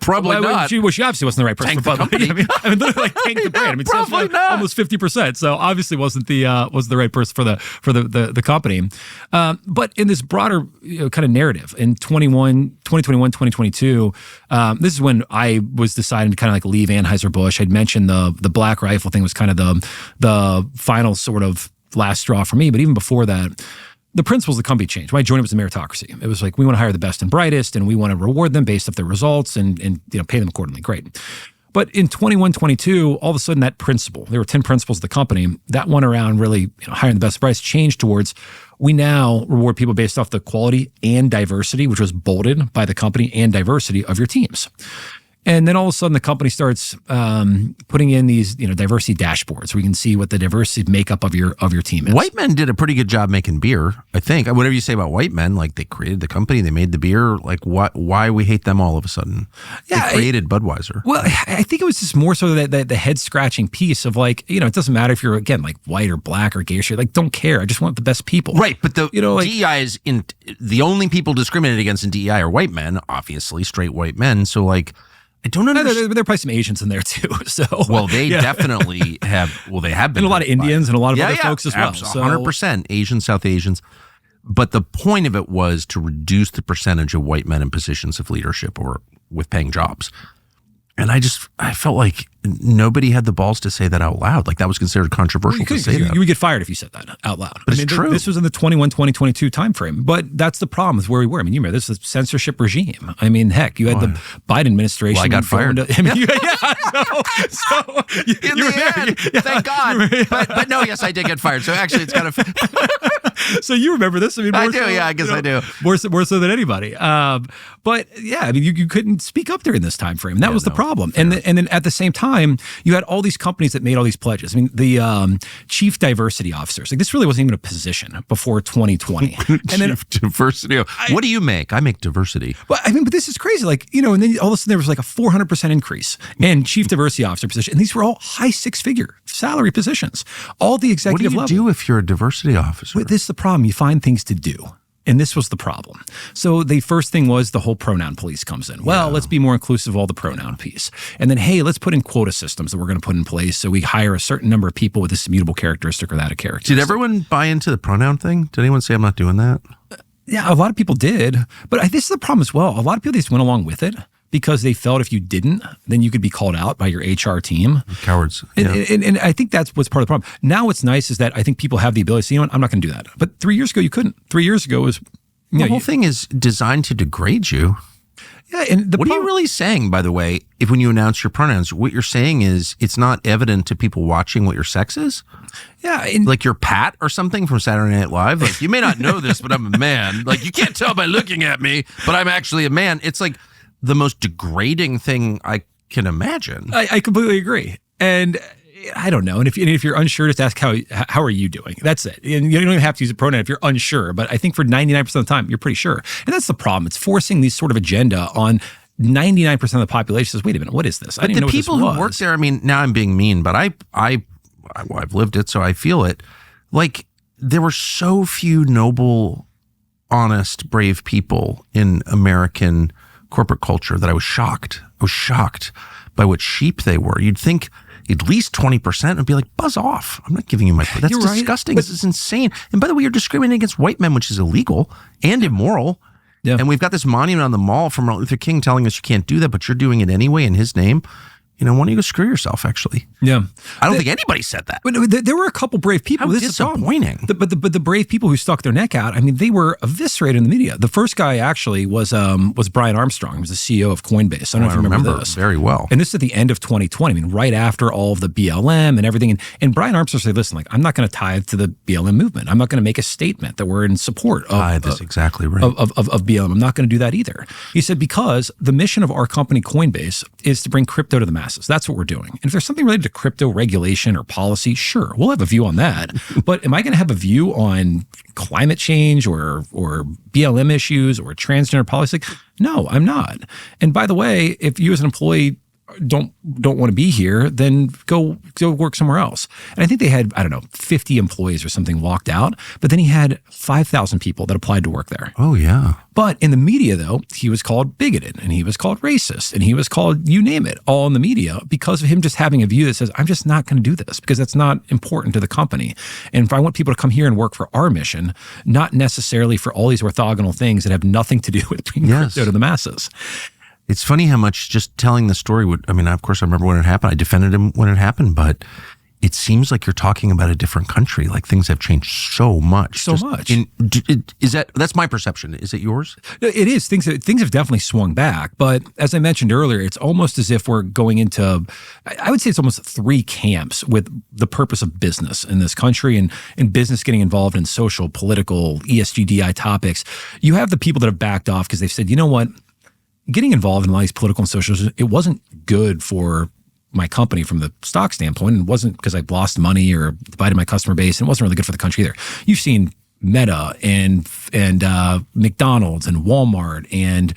probably not. She obviously wasn't the right person for Bud Light. Literally like tanked the brand. Probably not. Almost 50%. So obviously wasn't the right person for the company. But in this broader kind of narrative in 2021, 2022, this is when I was deciding to kind of like leave Anheuser-Busch. I'd mentioned the Black Rifle thing was kind of the final sort of last straw for me. But even before that, the principles of the company changed. When I joined, it was a meritocracy. It was like, we want to hire the best and brightest, and we want to reward them based off their results and pay them accordingly. Great. But in 21, 22, all of a sudden that principle, there were 10 principles of the company, that one around really hiring the best and brightest changed towards, we now reward people based off the quality and diversity, which was bolded by the company, and diversity of your teams. And then all of a sudden, the company starts putting in these, diversity dashboards where you can see what the diversity makeup of your team is. White Men did a pretty good job making beer, I think. Whatever you say about White Men, like they created the company, they made the beer. Like, why we hate them all of a sudden? Yeah, they created Budweiser. Well, I think it was just more so that the head scratching piece of like, it doesn't matter if you're again like white or black or gay or shit. Like, don't care. I just want the best people. Right, but the DEI is the only people discriminated against in DEI are white men, obviously straight white men. So like. I don't understand. There are probably some Asians in there too. So they definitely have. Well, they have been, and a lot of Indians and a lot of other folks as well. 100% Asians, South Asians. But the point of it was to reduce the percentage of white men in positions of leadership or with paying jobs. And I felt like nobody had the balls to say that out loud. Like that was considered controversial to say that. You would get fired if you said that out loud. But it's true. This was in the 2022 timeframe. But that's the problem with where we were. You remember, this is a censorship regime. Heck, you had the Biden administration. Well, I got fired. Thank God. But no, yes, I did get fired. So actually, it's kind of. So you remember this? I do. Yeah, I guess I do. More so than anybody. But yeah, you couldn't speak up during this time frame. And that was the problem. And then at the same time, you had all these companies that made all these pledges. The chief diversity officers, like this really wasn't even a position before 2020. Diversity. What do you make? I make diversity. But this is crazy. And then all of a sudden there was like a 400% increase in chief diversity officer position. And these were all high 6-figure salary positions. All the executive level. What do you do if you're a diversity officer? Well, this is the problem. You find things to do. And this was the problem. So the first thing was the whole pronoun police comes in. Well, let's be more inclusive of all the pronoun piece. And then, hey, let's put in quota systems that we're going to put in place so we hire a certain number of people with this immutable characteristic or that characteristic. Did everyone buy into the pronoun thing? Did anyone say I'm not doing that? Yeah, a lot of people did. But this is the problem as well. A lot of people just went along with it because they felt if you didn't, then you could be called out by your HR team. Cowards. Yeah. And I think that's what's part of the problem. Now what's nice is that I think people have the ability to say, I'm not going to do that. But 3 years ago, you couldn't. 3 years ago was... The whole thing is designed to degrade you. Yeah, and what are you really saying, by the way, when you announce your pronouns? What you're saying is it's not evident to people watching what your sex is? Yeah. Like you're Pat or something from Saturday Night Live? Like, you may not know this, but I'm a man. Like, you can't tell by looking at me, but I'm actually a man. It's like the most degrading thing I can imagine. I completely agree. And I don't know. And if you're unsure, just ask how are you doing? That's it. And you don't even have to use a pronoun if you're unsure. But I think for 99% of the time, you're pretty sure. And that's the problem. It's forcing these sort of agenda on 99% of the population. Says, wait a minute, what is this? But the people who work there, now I'm being mean, but I've lived it, so I feel it. Like, there were so few noble, honest, brave people in American corporate culture that I was shocked. I was shocked by what sheep they were. You'd think at least 20% would be like, buzz off. I'm not giving you my... That's You're right, disgusting. but- This is insane. And by the way, you're discriminating against white men, which is illegal and immoral. Yeah. And we've got this monument on the mall from Martin Luther King telling us you can't do that, but you're doing it anyway in his name. Why don't you go screw yourself, actually? Yeah. I don't think anybody said that. But there were a couple brave people. How This is the problem. disappointing. But the brave people who stuck their neck out, I mean, they were eviscerated in the media. The first guy actually was Brian Armstrong. He was the CEO of Coinbase. I don't know if you remember this. Very well. And this is at the end of 2020. I mean, right after all of the BLM and everything. And Brian Armstrong said, listen, like, I'm not going to tithe to the BLM movement. I'm not going to make a statement that we're in support of That's exactly right. of BLM. I'm not going to do that either. He said, because the mission of our company, Coinbase, is to bring crypto to the masses. That's what we're doing. And if there's something related to crypto regulation or policy, sure, we'll have a view on that. But am I going to have a view on climate change or BLM issues or transgender policy? No, I'm not. And by the way, if you as an employee don't want to be here, then go work somewhere else. And I think they had, 50 employees or something walked out, but then he had 5,000 people that applied to work there. Oh, yeah. But in the media, though, he was called bigoted and he was called racist and he was called, you name it, all in the media because of him just having a view that says, I'm just not going to do this because that's not important to the company. And if I want people to come here and work for our mission, not necessarily for all these orthogonal things that have nothing to do with bringing crypto to the masses. It's funny how much just telling the story would, of course, I remember when it happened. I defended him when it happened, but it seems like you're talking about a different country. Like things have changed so much. That's my perception. Is it yours? It is. Things have definitely swung back. But as I mentioned earlier, it's almost as if we're going into, I would say it's almost three camps with the purpose of business in this country and business getting involved in social, political, ESG, DI topics. You have the people that have backed off because they've said, you know what? Getting involved in all these political and social, it wasn't good for my company from the stock standpoint. And it wasn't because I lost money or divided my customer base. And it wasn't really good for the country either. You've seen Meta and McDonald's and Walmart and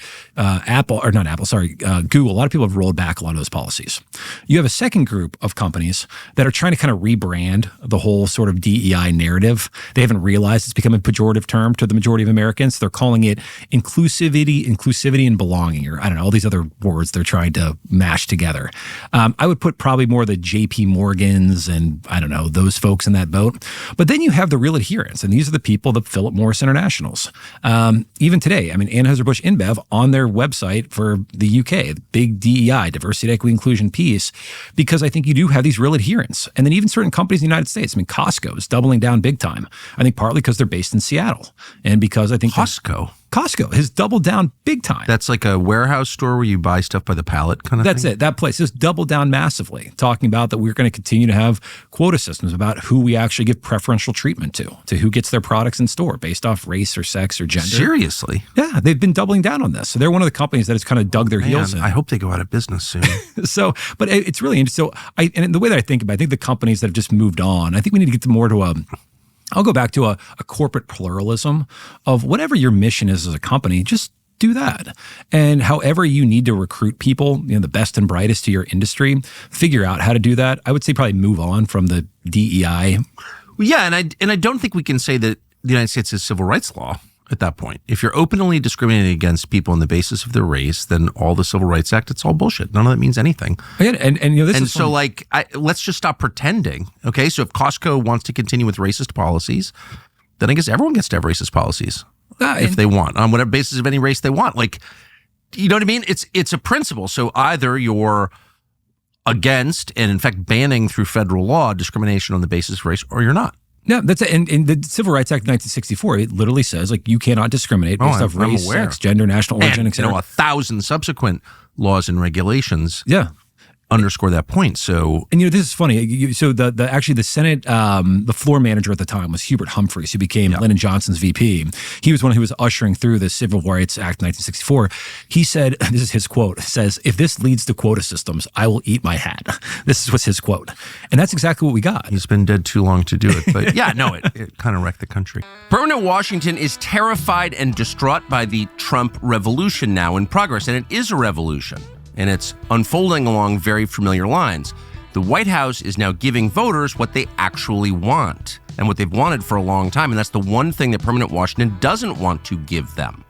Google. A lot of people have rolled back a lot of those policies. You have a second group of companies that are trying to kind of rebrand the whole sort of DEI narrative. They haven't realized it's become a pejorative term to the majority of Americans. They're calling it inclusivity and belonging, or all these other words they're trying to mash together. I would put probably more the JP Morgans and those folks in that boat. But then you have the real adherents, and these are the people, the Philip Morris Internationals. Even today, Anheuser-Busch InBev on their website for the UK, the big DEI, diversity, equity, inclusion piece, because I think you do have these real adherents. And then even certain companies in the United States, Costco is doubling down big time. I think partly because they're based in Seattle and because I think Costco has doubled down big time. That's like a warehouse store where you buy stuff by the pallet kind of thing? That's it. That place has doubled down massively, talking about that we're going to continue to have quota systems about who we actually give preferential treatment to who gets their products in store based off race or sex or gender. Seriously? Yeah, they've been doubling down on this. So they're one of the companies that has kind of dug their heels in. I hope they go out of business soon. But it's really interesting. So and the way that I think about it, I think the companies that have just moved on, I think we need to get more to I'll go back to a corporate pluralism of whatever your mission is as a company, just do that. And however you need to recruit people, the best and brightest to your industry, figure out how to do that. I would say probably move on from the DEI. Well, yeah, and I don't think we can say that the United States has civil rights law at that point. If you're openly discriminating against people on the basis of their race, then all the Civil Rights Act, it's all bullshit. None of that means anything. Yeah, and this is so let's just stop pretending. Okay, so if Costco wants to continue with racist policies, then I guess everyone gets to have racist policies if they want, on whatever basis of any race they want. You know what I mean? It's a principle. So either you're against and in fact banning through federal law discrimination on the basis of race, or you're not. Yeah, that's it. And the Civil Rights Act of 1964, it literally says you cannot discriminate based off race, sex, gender, national origin, etc. 1,000 subsequent laws and regulations. Yeah. Underscore that point. So, and this is funny. So the Senate, the floor manager at the time was Hubert Humphreys, who became Lyndon Johnson's VP. He was one who was ushering through the Civil Rights Act 1964. He said, this is his quote, says, "If this leads to quota systems, I will eat my hat." This was his quote. And that's exactly what we got. He's been dead too long to do it. But it kind of wrecked the country. Permanent Washington is terrified and distraught by the Trump revolution now in progress. And it is a revolution. And it's unfolding along very familiar lines. The White House is now giving voters what they actually want. and what they've wanted for a long time. And that's the one thing that Permanent Washington doesn't want to give them.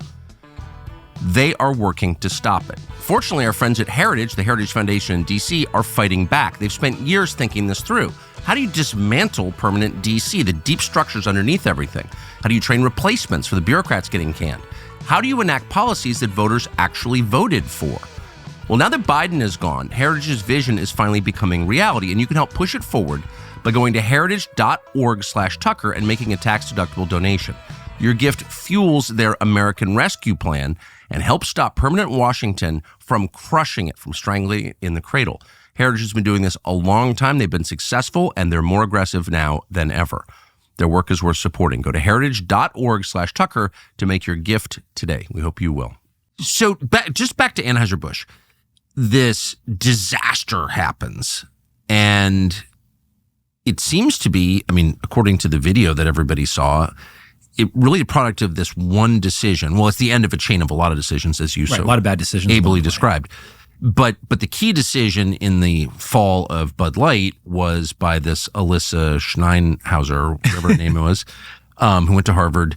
They are working to stop it. Fortunately, our friends at Heritage, the Heritage Foundation in D.C., are fighting back. They've spent years thinking this through. How do you dismantle permanent D.C., the deep structures underneath everything? How do you train replacements for the bureaucrats getting canned? How do you enact policies that voters actually voted for? Well, now that Biden is gone, Heritage's vision is finally becoming reality, and you can help push it forward by going to heritage.org/Tucker and making a tax-deductible donation. Your gift fuels their American Rescue Plan and helps stop Permanent Washington from crushing it, from strangling it in the cradle. Heritage has been doing this a long time. They've been successful, and they're more aggressive now than ever. Their work is worth supporting. Go to heritage.org/Tucker to make your gift today. We hope you will. So just back to Anheuser-Busch. This disaster happens, and it seems to be, I mean, according to the video that everybody saw, it really a product of this one decision. Well, it's the end of a chain of a lot of decisions, as you so a lot of bad decisions ably described. But the key decision in the fall of Bud Light was by this Alyssa Schneinhauser, whatever her name was, who went to Harvard.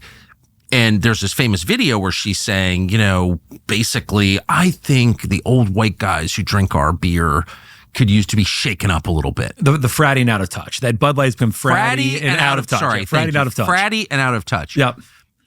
And there's this famous video where she's saying, you know, basically, I think the old white guys who drink our beer could use to be shaken up a little bit. The fratty and out of touch. That Bud Light's been fratty and out of touch. Sorry, fratty and out of touch. Fratty and out of touch. Yep.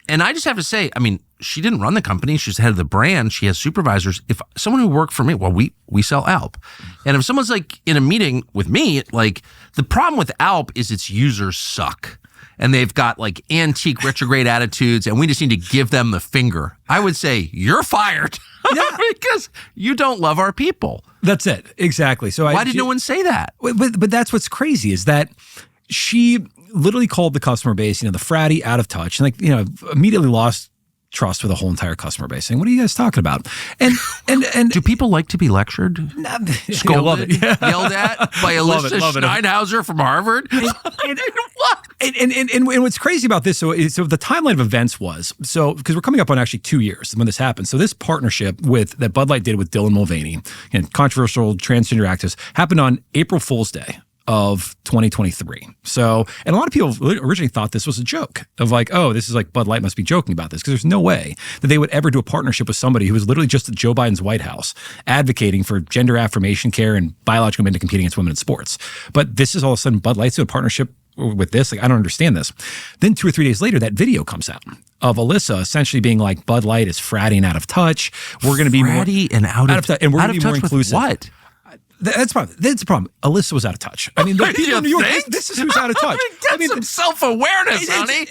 And I just have to say, I mean, she didn't run the company. She's head of the brand. She has supervisors. If someone who worked for me, well, we sell Alp. And if someone's like in a meeting with me, like the problem with Alp is its users suck. And they've got like antique retrograde attitudes, and we just need to give them the finger. I would say, you're fired. Yeah. Because you don't love our people. That's it. Exactly. So why did no one say that? But that's what's crazy is that she literally called the customer base, you know, the fratty, out of touch, and like, you know, immediately lost trust with the whole entire customer base, saying, "What are you guys talking about?" And do people like to be lectured, scolded, love it. Yeah. yelled at by Alyssa Schneinhauser from Harvard? And what's crazy about this, so the timeline of events was, so because we're coming up on actually 2 years when this happened. So this partnership that Bud Light did with Dylan Mulvaney, and controversial transgender activist, happened on April Fool's Day of 2023. So, and a lot of people originally thought this was a joke of like, oh, this is like Bud Light must be joking about this, because there's no way that they would ever do a partnership with somebody who was literally just at Joe Biden's White House advocating for gender affirmation care and biological men to compete against women in sports. But this is all of a sudden Bud Light's doing a partnership with this. Like, I don't understand this. Then 2 or 3 days later, that video comes out of Alyssa essentially being like, Bud Light is fratty and out of touch. We're going to be fratty and out of touch, and we're going to be more inclusive. What? That's the problem. Alyssa was out of touch. I mean, you New York, this is who's out of touch. I mean, some self-awareness, honey.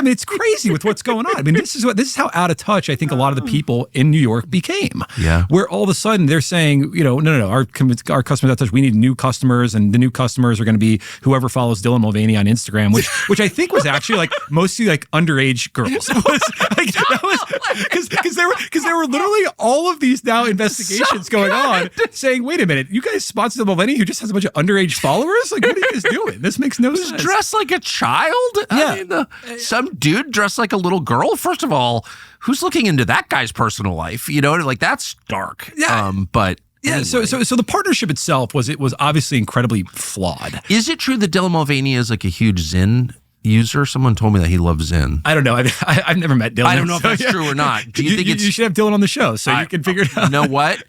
It's crazy with what's going on. I mean, this is how out of touch I think a lot of the people in New York became. Yeah. Where all of a sudden they're saying, you know, no, our customers out of touch. We need new customers, and the new customers are going to be whoever follows Dylan Mulvaney on Instagram, which I think was actually like mostly like underage girls. Because there were literally all of these now investigations going on saying, wait a minute, you guys sponsor the Mulvaney who just has a bunch of underage followers? Like, what are you guys doing? This makes no sense. Dressed like a child? Yeah. I mean, some dude dressed like a little girl? First of all, who's looking into that guy's personal life? You know, like that's dark. Yeah. But yeah, anyway. So the partnership itself was obviously incredibly flawed. Is it true that Dylan Mulvaney is like a huge Zen user? Someone told me that he loves Zen. I don't know. I've never met Dylan. I don't know if that's true or not. Do you think you should have Dylan on the show so you can figure it out? You know what?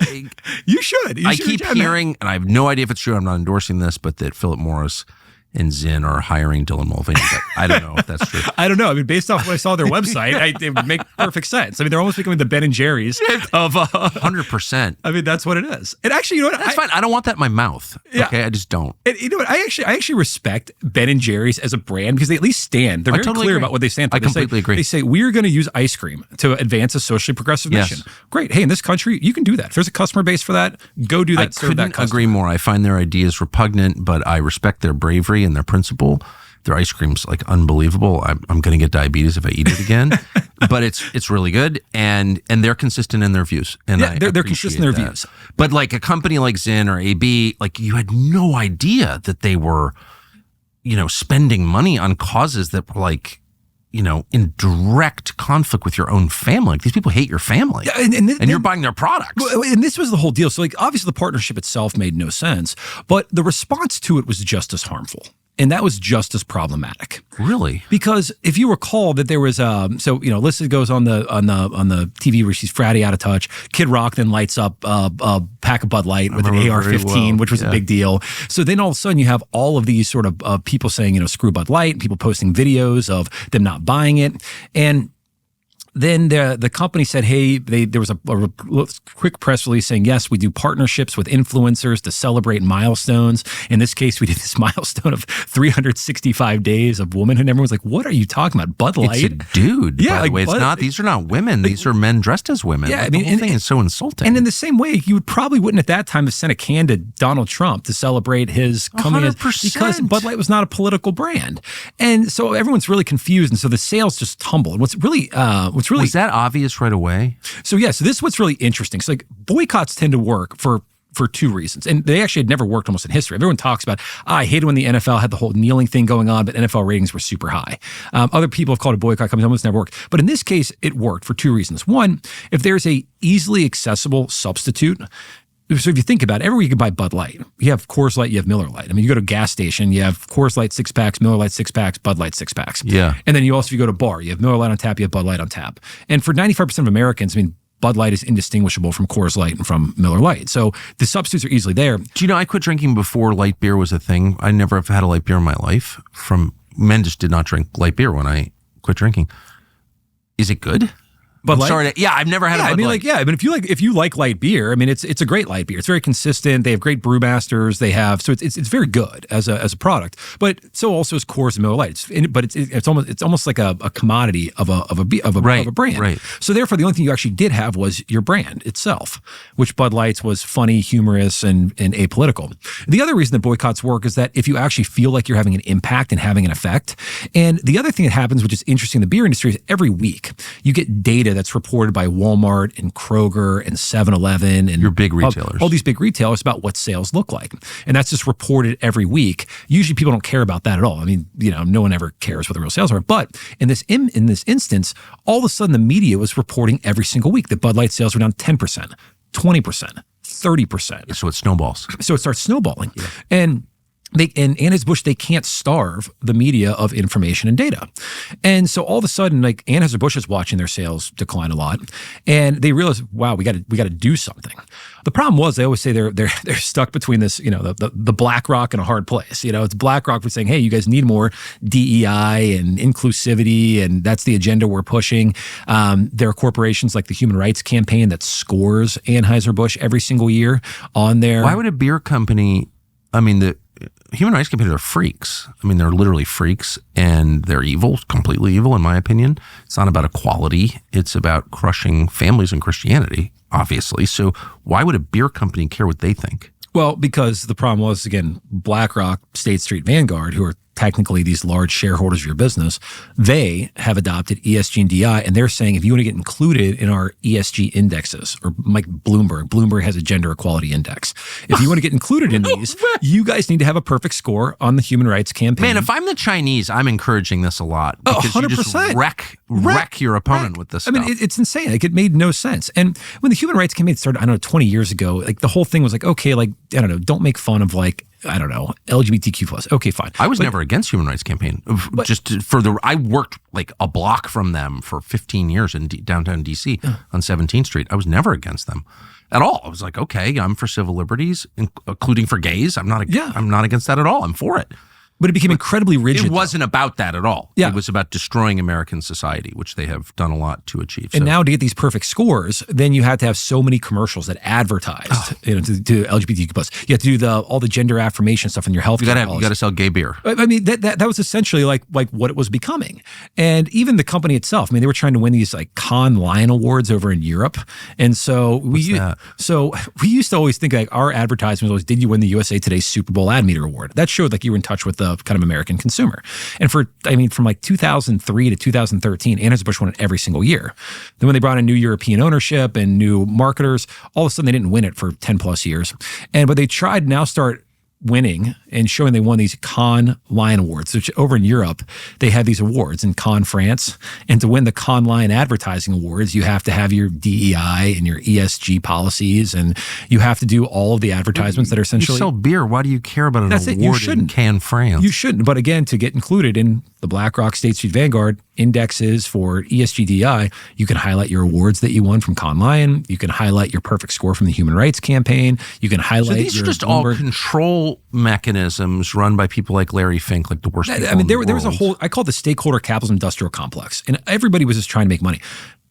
You should. I keep hearing, and I have no idea if it's true, I'm not endorsing this, but that Philip Morris and Zen are hiring Dylan Mulvaney, but I don't know if that's true. I don't know. I mean, based off what I saw on their website, it would make perfect sense. I mean, they're almost becoming the Ben and Jerry's of 100%. I mean, that's what it is. And actually, you know what? That's fine. I don't want that in my mouth. Yeah. Okay, I just don't. And you know what? I actually respect Ben and Jerry's as a brand because they at least stand. They're very clear about what they stand for. I completely agree. They say we're going to use ice cream to advance a socially progressive mission. Great. Hey, in this country, you can do that. If there's a customer base for that, go do that. I couldn't agree more. I find their ideas repugnant, but I respect their bravery and their principle. Their ice cream's like unbelievable. I'm going to get diabetes if I eat it again, but it's really good, and they're consistent in their views. And yeah, they're consistent in their views. But like a company like Zen or AB, like you had no idea that they were, you know, spending money on causes that were like, you know, in direct conflict with your own family. Like, these people hate your family, and you're buying their products. And this was the whole deal. So like, obviously the partnership itself made no sense, but the response to it was just as harmful. And that was just as problematic. Really? Because if you recall that there was Alyssa goes on the TV where she's fratty out of touch. Kid Rock then lights up a pack of Bud Light with an AR-15, which was a big deal. So then all of a sudden you have all of these sort of people saying, screw Bud Light, people posting videos of them not buying it. And then the company said, hey, there was a quick press release saying, yes, we do partnerships with influencers to celebrate milestones. In this case, we did this milestone of 365 days of womanhood. And everyone's like, what are you talking about? Bud Light? It's a dude, yeah, by the way. It's not, these are not women. These are men dressed as women. Yeah, the whole thing is so insulting. And in the same way, you probably wouldn't at that time have sent a can to Donald Trump to celebrate his coming 100%. Because Bud Light was not a political brand. And so everyone's really confused. And so the sales just tumble. And what's really was that obvious right away? So this is what's really interesting. So like boycotts tend to work for two reasons. And they actually had never worked almost in history. Everyone talks about, I hated when the NFL had the whole kneeling thing going on, but NFL ratings were super high. Other people have called it boycott companies, almost never worked. But in this case, it worked for two reasons. One, if there's a easily accessible substitute. So if you think about it, everywhere you can buy Bud Light. You have Coors Light, you have Miller Lite. I mean, you go to a gas station, you have Coors Light 6-packs, Miller Lite 6-packs, Bud Light 6-packs. Yeah. And then if you go to a bar, you have Miller Lite on tap, you have Bud Light on tap. And for 95% of Americans, I mean, Bud Light is indistinguishable from Coors Light and from Miller Lite. So the substitutes are easily there. Do you know, I quit drinking before light beer was a thing. I never have had a light beer in my life. Men just did not drink light beer when I quit drinking. Is it good? Bud Light? I've never had a Bud Light. If you like light beer, I mean, it's a great light beer. It's very consistent. They have great brewmasters. It's very good as a product. But so also is Coors and Miller Lite. It's almost like a commodity of a brand. Right. So therefore, the only thing you actually did have was your brand itself, which Bud Light's was funny, humorous, and apolitical. The other reason that boycotts work is that if you actually feel like you're having an impact and having an effect, and the other thing that happens, which is interesting in the beer industry, is every week you get data that's reported by Walmart and Kroger and 7-Eleven and your big retailers. All these big retailers about what sales look like. And that's just reported every week. Usually people don't care about that at all. I mean, no one ever cares what the real sales are. But in this instance, all of a sudden the media was reporting every single week that Bud Light sales were down 10%, 20%, 30%. So it snowballs. So it starts snowballing. Yeah. And Anheuser-Busch, they can't starve the media of information and data. And so all of a sudden, like Anheuser-Busch is watching their sales decline a lot. And they realize, wow, we got to do something. The problem was they always say they're stuck between this, the black rock and a hard place. It's BlackRock for saying, hey, you guys need more DEI and inclusivity, and that's the agenda we're pushing. There are corporations like the Human Rights Campaign that scores Anheuser-Busch every single year on their... Why would a beer company, the Human Rights Campaign are freaks. I mean, they're literally freaks, and they're evil, completely evil, in my opinion. It's not about equality. It's about crushing families and Christianity, obviously. So why would a beer company care what they think? Well, because the problem was, again, BlackRock, State Street, Vanguard, who are technically these large shareholders of your business, they have adopted ESG and DI, and they're saying if you want to get included in our ESG indexes, or like Bloomberg has a gender equality index. If you want to get included in these, you guys need to have a perfect score on the Human Rights Campaign. Man, if I'm the Chinese, I'm encouraging this a lot. Because 100%. You just wreck your opponent with this stuff. I mean, it's insane. Like, it made no sense. And when the Human Rights Campaign started, 20 years ago, like the whole thing was like, okay, like, don't make fun of LGBTQ plus. Okay, fine. I was never against Human Rights Campaign. I worked like a block from them for 15 years in downtown DC on 17th Street. I was never against them at all. I was like, okay, I'm for civil liberties, including for gays. I'm not against that at all. I'm for it. But it became incredibly rigid. It wasn't about that at all. Yeah. It was about destroying American society, which they have done a lot to achieve. And now to get these perfect scores, then you had to have so many commercials that advertised to LGBTQ plus. You have to do all the gender affirmation stuff in your health. You got to sell gay beer. I mean, that was essentially like what it was becoming. And even the company itself, I mean, they were trying to win these like Cannes Lion Awards over in Europe. And so we used to always think like our advertisement was always, did you win the USA Today Super Bowl Ad Meter Award? That showed like you were in touch with the kind of American consumer. And from like 2003 to 2013, Anheuser-Busch won it every single year. Then when they brought in new European ownership and new marketers, all of a sudden they didn't win it for 10 plus years. But they tried now start winning and showing they won these Cannes Lion Awards, which over in Europe, they have these awards in Cannes, France. And to win the Cannes Lion Advertising Awards, you have to have your DEI and your ESG policies, and you have to do all of the advertisements that are essentially... You sell beer. Why do you care about an award You shouldn't. in Cannes, France? You shouldn't. But again, to get included in the BlackRock State Street Vanguard indexes for ESG DEI, you can highlight your awards that you won from Cannes Lion. You can highlight your perfect score from the Human Rights Campaign. You can highlight So these are just all control mechanisms run by people like Larry Fink, like the worst people in the world. There was a whole, I call it the Stakeholder Capitalism Industrial Complex, and everybody was just trying to make money.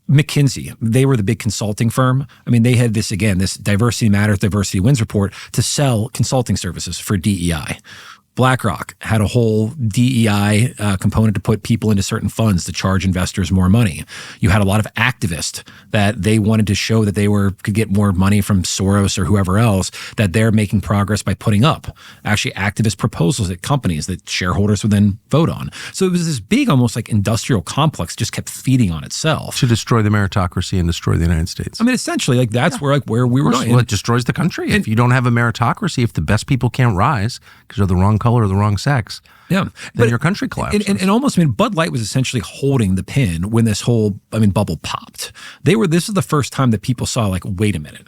McKinsey, they were the big consulting firm. I mean, they had this, again, this Diversity Matters, Diversity Wins report to sell consulting services for DEI. BlackRock had a whole DEI component to put people into certain funds to charge investors more money. You had a lot of activists that they wanted to show that they could get more money from Soros or whoever else, that they're making progress by putting up actually activist proposals at companies that shareholders would then vote on. So it was this big, almost like industrial complex, just kept feeding on itself. To destroy the meritocracy and destroy the United States. I mean, essentially, like that's where we were going. Well, it destroys the country. If you don't have a meritocracy, if the best people can't rise because they're the wrong color or the wrong sex, then your country collapses. And almost, I mean, Bud Light was essentially holding the pin when this whole, bubble popped. This is the first time that people saw, like, wait a minute,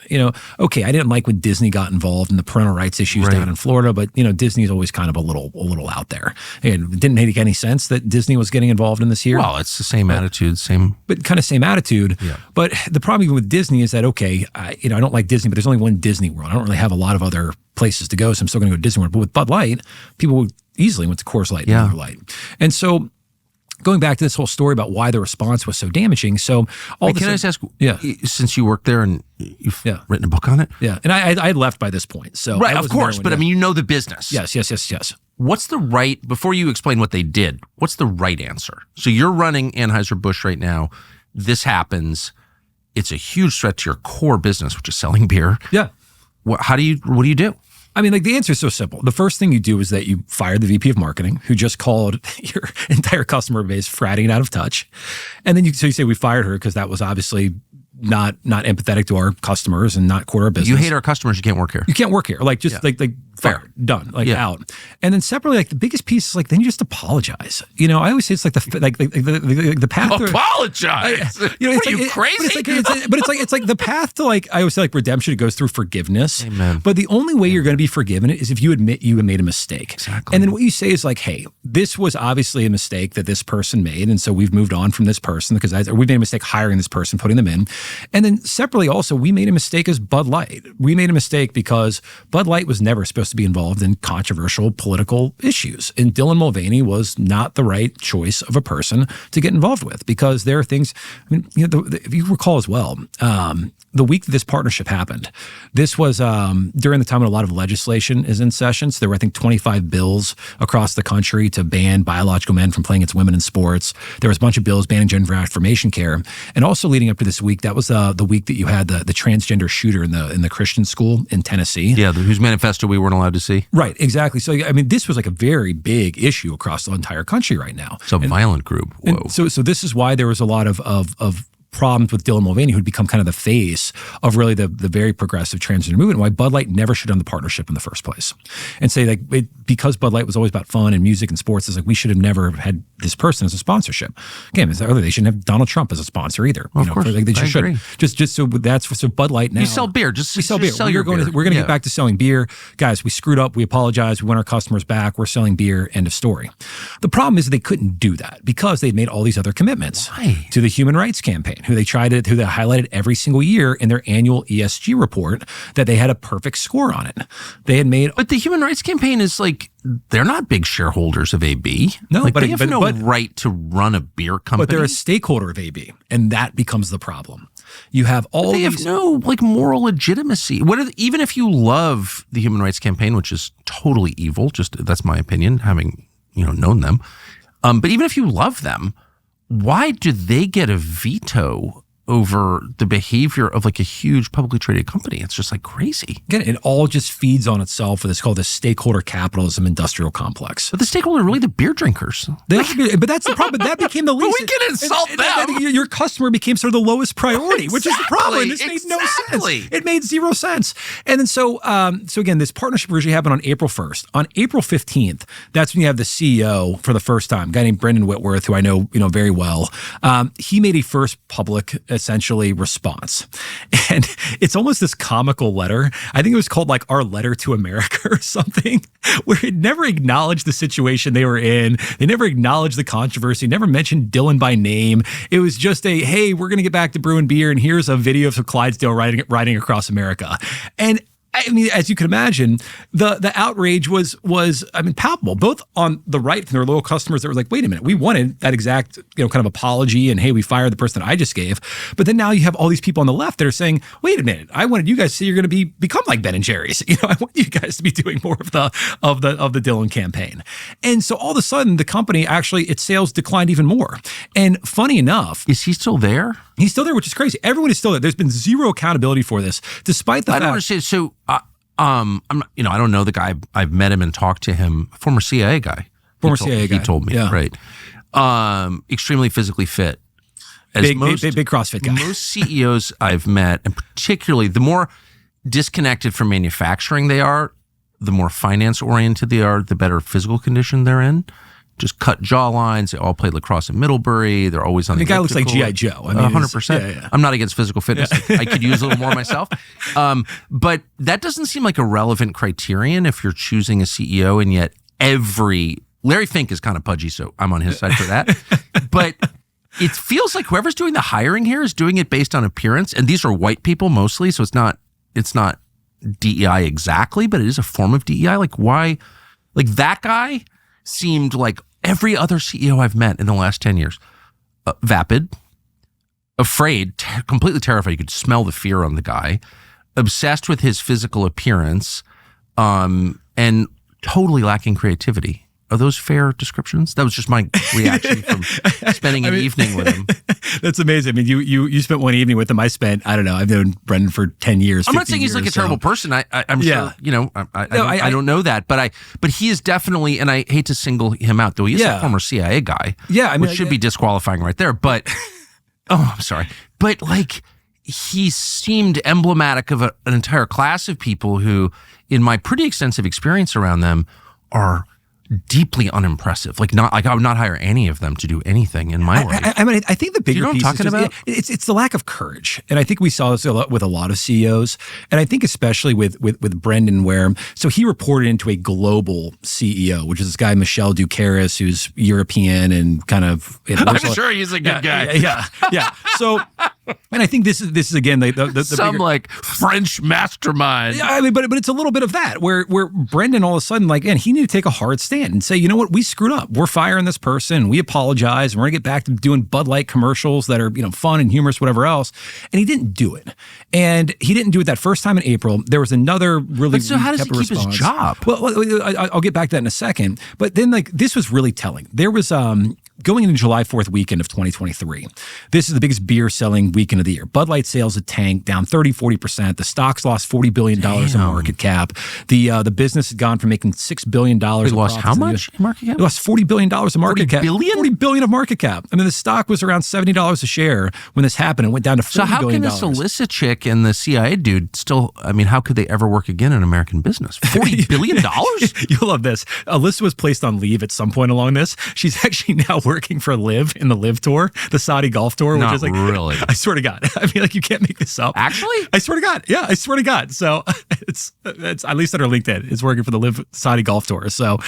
okay, I didn't like when Disney got involved in the parental rights issues down in Florida, but, Disney's always kind of a little out there. And it didn't make any sense that Disney was getting involved in this here. Well, it's the same attitude, But kind of same attitude. Yeah. But the problem even with Disney is that, okay, I don't like Disney, but there's only one Disney World. I don't really have a lot of other places to go, so I'm still going to go to Disney World. But with Bud Light, people easily went to Coors Light and Miller Lite. And so going back to this whole story about why the response was so damaging. So can I just ask, since you worked there and you've written a book on it? Yeah. And I left by this point. So right, of course. But I mean, you know the business. Yes. What's the right, before you explain what they did, what's the right answer? So you're running Anheuser-Busch right now. This happens. It's a huge threat to your core business, which is selling beer. Yeah. What do you do? I mean, like, the answer is so simple. The first thing you do is that you fire the VP of marketing, who just called your entire customer base fratting out of touch. And then you say we fired her because that was obviously not empathetic to our customers and not core our business. You hate our customers, you can't work here. You can't work here. Like, just like fair, done, out. And then separately, like, the biggest piece is, like, then you just apologize. I always say it's like the path. Apologize. Are you crazy? It's like the path to, like, I always say, like, redemption goes through forgiveness. Amen. But the only way you're going to be forgiven is if you admit you made a mistake. Exactly. And then what you say is like, hey, this was obviously a mistake that this person made, and so we've moved on from this person because we made a mistake hiring this person, putting them in. And then separately also, we made a mistake as Bud Light. We made a mistake because Bud Light was never supposed to be involved in controversial political issues. And Dylan Mulvaney was not the right choice of a person to get involved with, because there are things, if you recall as well, the week that this partnership happened, this was during the time when a lot of legislation is in session. So there were, I think, 25 bills across the country to ban biological men from playing against women in sports. There was a bunch of bills banning gender affirmation care. And also leading up to this week, that was the week that you had the transgender shooter in the Christian school in Tennessee. Yeah, whose manifesto we weren't allowed to see. Right, exactly. So, I mean, this was like a very big issue across the entire country right now. It's a violent group. Whoa. So this is why there was a lot of problems with Dylan Mulvaney, who'd become kind of the face of really the very progressive transgender movement, and why Bud Light never should have done the partnership in the first place. And say, like, because Bud Light was always about fun and music and sports, it's like we should have never had this person as a sponsorship. Again, they shouldn't have Donald Trump as a sponsor either. Well, of course, they just shouldn't. Just so Bud Light now. You sell beer. We sell beer. We're going to get back to selling beer. Guys, we screwed up. We apologize. We want our customers back. We're selling beer. End of story. The problem is they couldn't do that because they'd made all these other commitments to the Human Rights Campaign, who they highlighted every single year in their annual ESG report that they had a perfect score on it. They had made... But the Human Rights Campaign is like, they're not big shareholders of AB. No, they have no right to run a beer company. But they're a stakeholder of AB, and that becomes the problem. You have they have no moral legitimacy. Even if you love the Human Rights Campaign, which is totally evil, that's my opinion, having known them. But even if you love them, why do they get a veto over the behavior of like a huge publicly traded company. It's just like crazy. Again, it all just feeds on itself for this called the stakeholder capitalism industrial complex. But the stakeholder are really the beer drinkers. But that's the problem. That became the least. But we can insult them. Your customer became sort of the lowest priority, which is the problem. This made no sense. It made zero sense. And then so again, this partnership originally happened on April 1st. On April 15th, that's when you have the CEO for the first time, a guy named Brendan Whitworth, who I know very well. He made a first public, essentially, response. And it's almost this comical letter. I think it was called like Our Letter to America or something, where it never acknowledged the situation they were in. They never acknowledged the controversy, never mentioned Dylan by name. It was just a, hey, we're going to get back to brewing beer, and here's a video of Clydesdale riding across America. And I mean, as you can imagine, the outrage was palpable, both on the right from their loyal customers that were like, wait a minute, we wanted that exact, kind of apology and hey, we fired the person that I just gave. But then now you have all these people on the left that are saying, wait a minute, I wanted you guys to say you're going to become like Ben and Jerry's. I want you guys to be doing more of the Dylan campaign. And so all of a sudden the company actually, its sales declined even more. And funny enough, is he still there? He's still there, which is crazy. Everyone is still there. There's been zero accountability for this, despite the fact. I don't understand. So, I'm not, I don't know the guy. I've met him and talked to him. Former CIA guy. He told me, right? Extremely physically fit. Big CrossFit guy. Most CEOs I've met, and particularly the more disconnected from manufacturing they are, the more finance oriented they are, the better physical condition they're in. Just cut jawlines. They all played lacrosse in Middlebury. They're always on the guy looks like G.I. Joe. 100%. Yeah. I'm not against physical fitness. Yeah. I could use a little more myself. But that doesn't seem like a relevant criterion if you're choosing a CEO, and yet Larry Fink is kind of pudgy, so I'm on his side for that. But it feels like whoever's doing the hiring here is doing it based on appearance, and these are white people mostly, so it's not DEI exactly, but it is a form of DEI. Like why? Like that guy seemed like every other CEO I've met in the last 10 years. Vapid, afraid, completely terrified. You could smell the fear on the guy. Obsessed with his physical appearance, and totally lacking creativity. Are those fair descriptions? That was just my reaction from spending an evening with him. That's amazing. I mean, you spent one evening with him. I've known Brendan for 10 years. I'm not saying he's like a terrible person. I'm sure, I don't know that, but he is definitely, and I hate to single him out, though he is a former CIA guy. Yeah, which should be disqualifying right there. But I'm sorry. But like, he seemed emblematic of an entire class of people who, in my pretty extensive experience around them, are deeply unimpressive. I would not hire any of them to do anything in my life. I think the bigger piece is just, it's the lack of courage. And I think we saw this with a lot of CEOs. And I think especially with Brendan, so he reported into a global CEO, which is this guy, Michel Ducaris, who's European and kind of... I'm sure he's a good guy. Yeah. So... And I think this is again the some bigger, like French mastermind. Yeah, but it's a little bit of that where Brendan all of a sudden he needed to take a hard stand and say, you know what, we screwed up. We're firing this person. We apologize. And we're gonna get back to doing Bud Light commercials that are fun and humorous, whatever else. And he didn't do it. And he didn't do it that first time in April. There was another really. But so how does he keep his job? Well, I'll get back to that in a second. But then this was really telling. There was going into July 4th weekend of 2023. This is the biggest beer selling weekend of the year. Bud Light sales had tanked down 30-40%. The stock's lost $40 billion in market cap. The business had gone from making $6 billion. They lost how much in market cap? It lost $40 billion in market cap. $40 billion of market cap. I mean, the stock was around $70 a share when this happened. It went down to $40 billion. So how can this illicit chick and the CIA dude still, how could they ever work again in American business? $40 billion? You'll love this. Alyssa was placed on leave at some point along this. She's actually now working for Liv in the Liv Tour, the Saudi Golf Tour, which is really. I swear to God. I mean, you can't make this up. Actually? I swear to God. Yeah, I swear to God. So it's at least on her LinkedIn. It's working for the Liv Saudi Golf Tour. So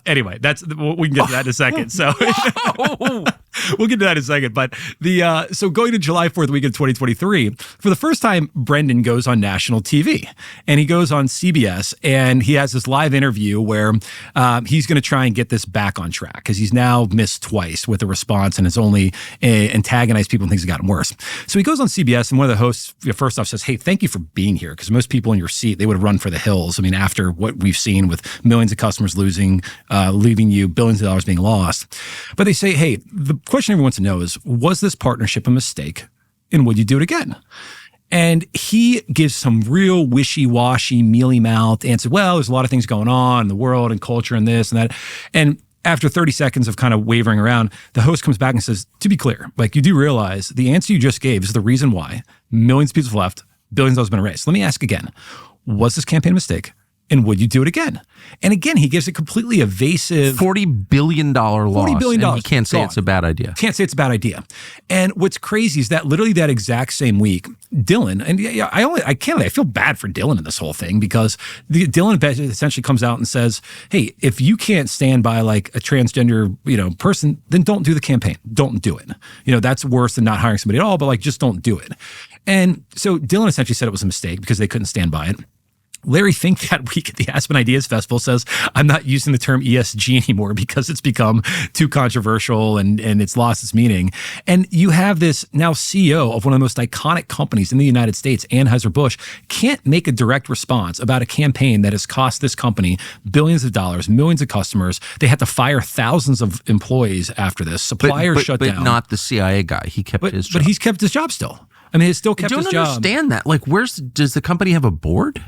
anyway, we can get to that in a second. So we'll get to that in a second. But so going to July 4th week of 2023, for the first time, Brendan goes on national TV, and he goes on CBS, and he has this live interview where he's going to try and get this back on track because he's now missed twice with a response and has only antagonized people and things have gotten worse. So he goes on CBS, and one of the hosts first off says, hey, thank you for being here, because most people in your seat, they would have run for the hills. I mean, after what we've seen with millions of customers leaving you, billions of dollars being lost. But they say, hey, the question everyone wants to know is, was this partnership a mistake? And would you do it again? And he gives some real wishy-washy, mealy-mouthed answer. Well, there's a lot of things going on in the world and culture and this and that. And after 30 seconds of kind of wavering around, the host comes back and says, to be clear, like, you do realize the answer you just gave is the reason why millions of people have left, billions of dollars have been erased. Let me ask again, was this campaign a mistake? And would you do it again? And again, he gives a completely evasive $40 billion loss. $40 billion. And he can't say it's a bad idea. Can't say it's a bad idea. And what's crazy is that literally that exact same week, Dylan, and I feel bad for Dylan in this whole thing, because Dylan essentially comes out and says, hey, if you can't stand by like a transgender, person, then don't do the campaign. Don't do it. That's worse than not hiring somebody at all, but like, just don't do it. And so Dylan essentially said it was a mistake because they couldn't stand by it. Larry Fink that week at the Aspen Ideas Festival says, I'm not using the term ESG anymore because it's become too controversial and it's lost its meaning. And you have this now CEO of one of the most iconic companies in the United States, Anheuser-Busch, can't make a direct response about a campaign that has cost this company billions of dollars, millions of customers. They had to fire thousands of employees after this. Suppliers shut down. But not the CIA guy. He kept his job. But he's kept his job still. I mean, he's still kept his job. I don't understand that. Like, does the company have a board?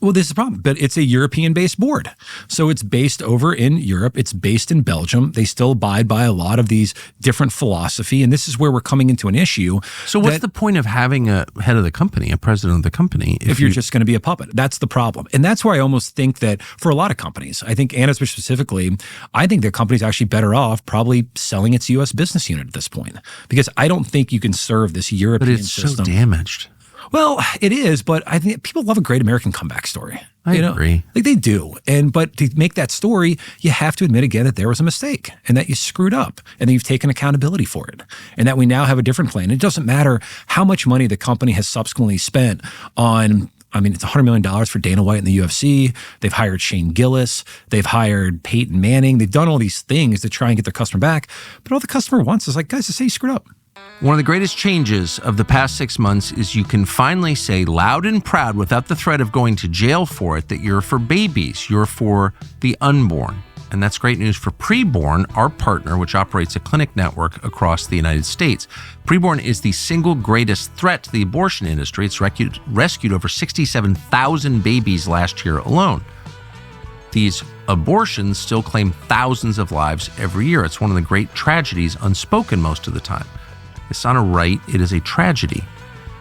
Well, this is the problem, but it's a European-based board. So it's based over in Europe. It's based in Belgium. They still abide by a lot of these different philosophy, and this is where we're coming into an issue. So what's the point of having a head of the company, a president of the company? If you're just going to be a puppet? That's the problem. And that's where I almost think that for a lot of companies, I think Anheuser-Busch specifically, I think their company's actually better off probably selling its U.S. business unit at this point, because I don't think you can serve this European system. But it's so damaged. Well, it is, but I think people love a great American comeback story. I agree. Like they do. But to make that story, you have to admit again that there was a mistake and that you screwed up and that you've taken accountability for it and that we now have a different plan. It doesn't matter how much money the company has subsequently spent on. I mean, it's $100 million for Dana White in the UFC. They've hired Shane Gillis. They've hired Peyton Manning. They've done all these things to try and get their customer back. But all the customer wants is like, guys, just say you screwed up. One of the greatest changes of the past 6 months is you can finally say loud and proud without the threat of going to jail for it that you're for babies, you're for the unborn. And that's great news for Preborn, our partner, which operates a clinic network across the United States. Preborn is the single greatest threat to the abortion industry. It's rescued over 67,000 babies last year alone. These abortions still claim thousands of lives every year. It's one of the great tragedies unspoken most of the time. It's not a right, it is a tragedy.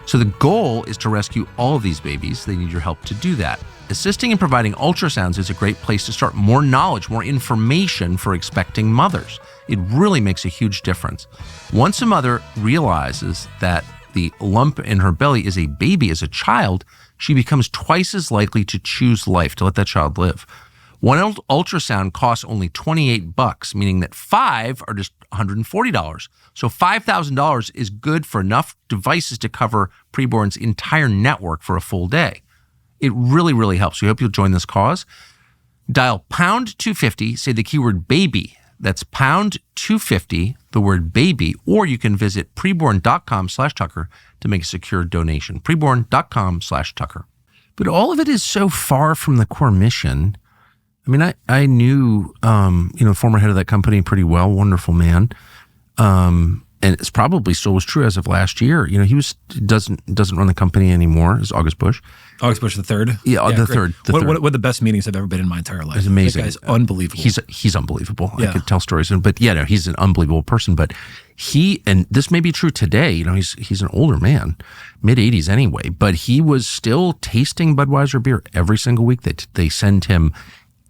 So the goal is to rescue all of these babies. They need your help to do that. Assisting and providing ultrasounds is a great place to start. More knowledge, more information for expecting mothers. It really makes a huge difference. Once a mother realizes that the lump in her belly is a baby, is a child, she becomes twice as likely to choose life, to let that child live. One ultrasound costs only $28, meaning that 5 are just $140. So $5,000 is good for enough devices to cover Preborn's entire network for a full day. It really, really helps. We hope you'll join this cause. Dial pound 250, say the keyword baby. That's pound 250, the word baby, or you can visit preborn.com/Tucker to make a secure donation. Preborn.com/Tucker. But all of it is so far from the core mission. I mean, I knew, former head of that company pretty well, wonderful man. And it's probably still was true as of last year. He doesn't run the company anymore. It's August Busch. August Busch the third? Yeah, the third. One of the best meetings I've ever been in my entire life. It's amazing. That guy's unbelievable. He's unbelievable. Yeah. I could tell stories. But yeah, no, he's an unbelievable person. But and this may be true today, he's an older man, mid-80s anyway, but he was still tasting Budweiser beer every single week. They send him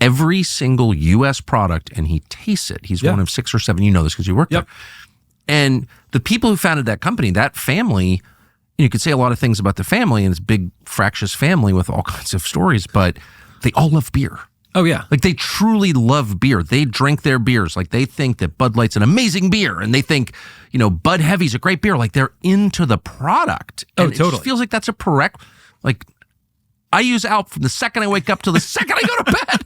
every single U.S. product, and he tastes it. He's one of 6 or 7. You know this because you work there. And the people who founded that company, that family, you could say a lot of things about the family, and it's a big, fractious family with all kinds of stories, but they all love beer. Oh, yeah. Like, they truly love beer. They drink their beers. Like, they think that Bud Light's an amazing beer, and they think, Bud Heavy's a great beer. Like, they're into the product. And totally. It just feels like that's I use Alp from the second I wake up till the second I go to bed.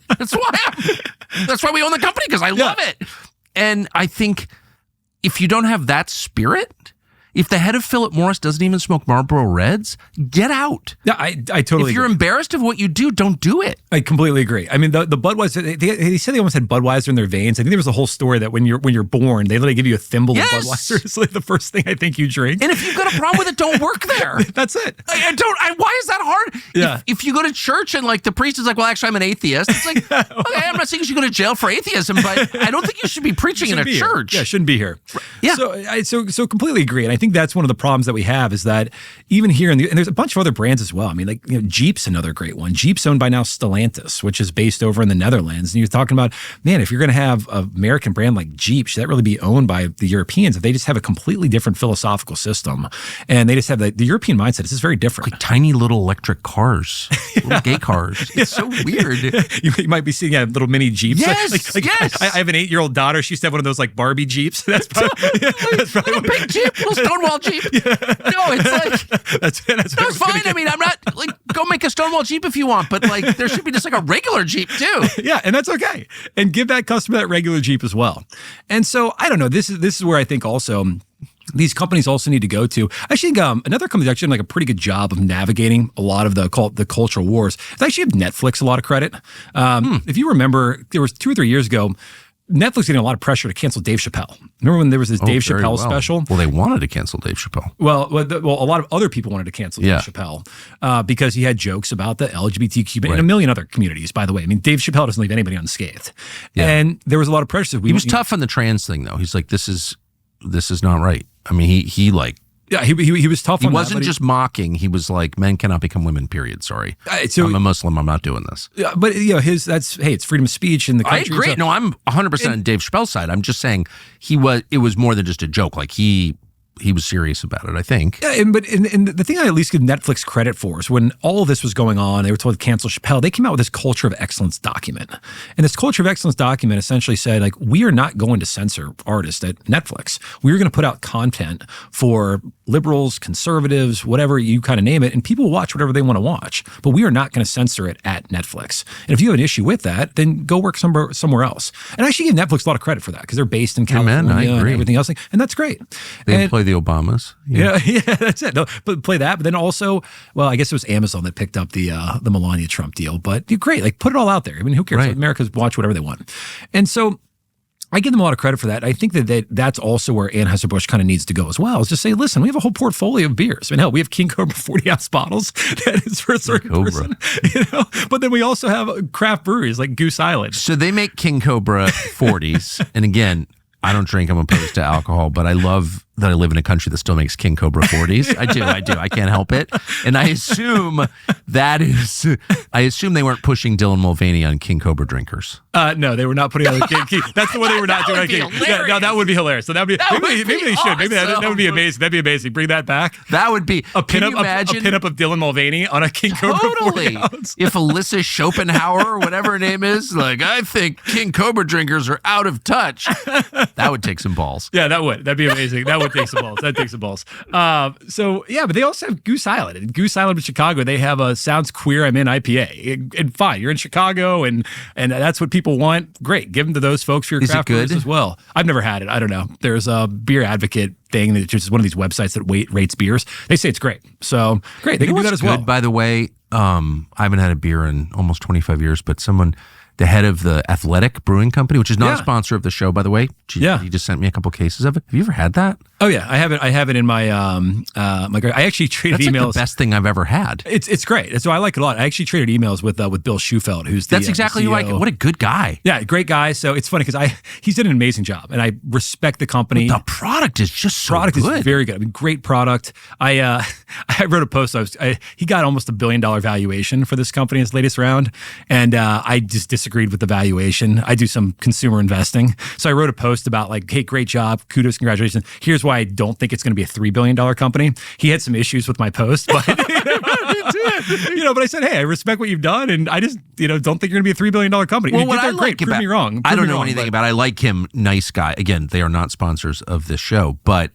That's why we own the company, because I love it. And I think if you don't have that spirit, If the head of Philip Morris doesn't even smoke Marlboro Reds, get out. Yeah, I totally If you're embarrassed of what you do, don't do it. I completely agree. I mean, the Budweiser, they said they almost had Budweiser in their veins. I think there was a whole story that when you're born, they literally give you a thimble of Budweiser. It's like the first thing I think you drink. And if you've got a problem with it, don't work there. That's it. Why is that hard? Yeah. If you go to church and like the priest is like, well, actually, I'm an atheist. It's like, okay, I'm not saying you should go to jail for atheism, but I don't think you should be preaching in a church. Yeah, shouldn't be here. Yeah. So completely agree. And I think that's one of the problems that we have is that even here, and there's a bunch of other brands as well. I mean, like, Jeep's another great one. Jeep's owned by now Stellantis, which is based over in the Netherlands. And you're talking about, man, if you're going to have an American brand like Jeep, should that really be owned by the Europeans? If they just have a completely different philosophical system and they just have the European mindset, is very different. Like tiny little electric cars, little gay cars. It's so weird. You might be seeing little mini Jeeps. Yes, yes. I have an 8-year-old daughter. She used to have one of those like Barbie Jeeps. That's probably little big Jeep, little Stonewall Jeep. No, it's like that's fine. I mean, I'm not like go make a Stonewall Jeep if you want, but like there should be just like a regular Jeep too. Yeah, and that's okay. And give that customer that regular Jeep as well. And so I don't know. This is where I think also these companies also need to go to. I think another company that's actually done like a pretty good job of navigating a lot of the cultural wars. It's actually give Netflix a lot of credit. If you remember, there was 2 or 3 years ago, Netflix getting a lot of pressure to cancel Dave Chappelle. Remember when there was this Dave Chappelle special? Well, they wanted to cancel Dave Chappelle. Well, a lot of other people wanted to cancel Dave Chappelle because he had jokes about the LGBTQ and a million other communities, by the way. I mean, Dave Chappelle doesn't leave anybody unscathed. Yeah. And there was a lot of pressure. He was tough on the trans thing, though. He's like, this is not right. I mean, he was tough on that. He wasn't just mocking. He was like, men cannot become women, period. Sorry. I'm a Muslim. I'm not doing this. Yeah, but it's freedom of speech in the country. I agree. No, I'm 100% on Dave Chappelle's side. I'm just saying it was more than just a joke. Like he was serious about it, I think. Yeah, and the thing I at least give Netflix credit for is when all of this was going on, they were told to cancel Chappelle, they came out with this Culture of Excellence document. And this Culture of Excellence document essentially said, like, we are not going to censor artists at Netflix. We're going to put out content for liberals, conservatives, whatever you kind of name it, and people will watch whatever they want to watch. But we are not going to censor it at Netflix. And if you have an issue with that, then go work somewhere else. And I actually give Netflix a lot of credit for that because they're based in California and everything else. And that's great. They employ the Obamas. Yeah, that's it. No, but play that. But then also, well, I guess it was Amazon that picked up the Melania Trump deal. But great, like put it all out there. I mean, who cares? Right. Americans watch whatever they want. And so I give them a lot of credit for that. I think that's also where Anheuser-Busch kind of needs to go as well. Is just say, listen, we have a whole portfolio of beers. I mean, hell, we have King Cobra 40-ounce bottles. That is for a certain person. But then we also have craft breweries like Goose Island. So they make King Cobra 40s. And again, I don't drink. I'm opposed to alcohol, but I love that I live in a country that still makes King Cobra 40s. I do. I can't help it. And I assume they weren't pushing Dylan Mulvaney on King Cobra drinkers. No, they were not putting on King. That's the one they were not doing on King. Yeah, no, that would be hilarious. So maybe they should. Maybe that would be amazing. That'd be amazing. Bring that back. That would be a pinup of Dylan Mulvaney on a King Cobra 40-ounce. If Alyssa Schopenhauer or whatever her name is, like, I think King Cobra drinkers are out of touch. That would take some balls. Yeah, that would. That'd be amazing. That would take some balls. That'd take some balls. So yeah, but they also have Goose Island. In Goose Island in Chicago, they have a Sounds Queer I'm In IPA. And fine, you're in Chicago and that's what people want. Great. Give them to those folks for your craft beers as well. I've never had it. I don't know. There's a Beer Advocate thing that just one of these websites that rates beers. They say it's great. So great. They can do that as well. By the way, I haven't had a beer in almost 25 years, but the head of the Athletic Brewing Company, which is not a sponsor of the show, by the way. He just sent me a couple cases of it. Have you ever had that? Oh yeah, I have it in my I actually traded emails. That's like the best thing I've ever had. It's great. So I like it a lot. I actually traded emails with Bill Schufelt, who's that's exactly who I like. What a good guy. Yeah, great guy. So it's funny because he's done an amazing job, and I respect the company. But the product is just so good. Is very good. I mean, great product. I wrote a post. He got almost $1 billion valuation for this company in his latest round, and I just disagreed with the valuation. I do some consumer investing, so I wrote a post about like, hey, great job, kudos, congratulations. Here's why I don't think it's going to be a $3 billion company. He had some issues with my post, but but I said, hey, I respect what you've done, and I just don't think you're going to be a $3 billion company. Well, what I like prove me wrong. I don't know anything about it. I like him, nice guy. Again, they are not sponsors of this show, but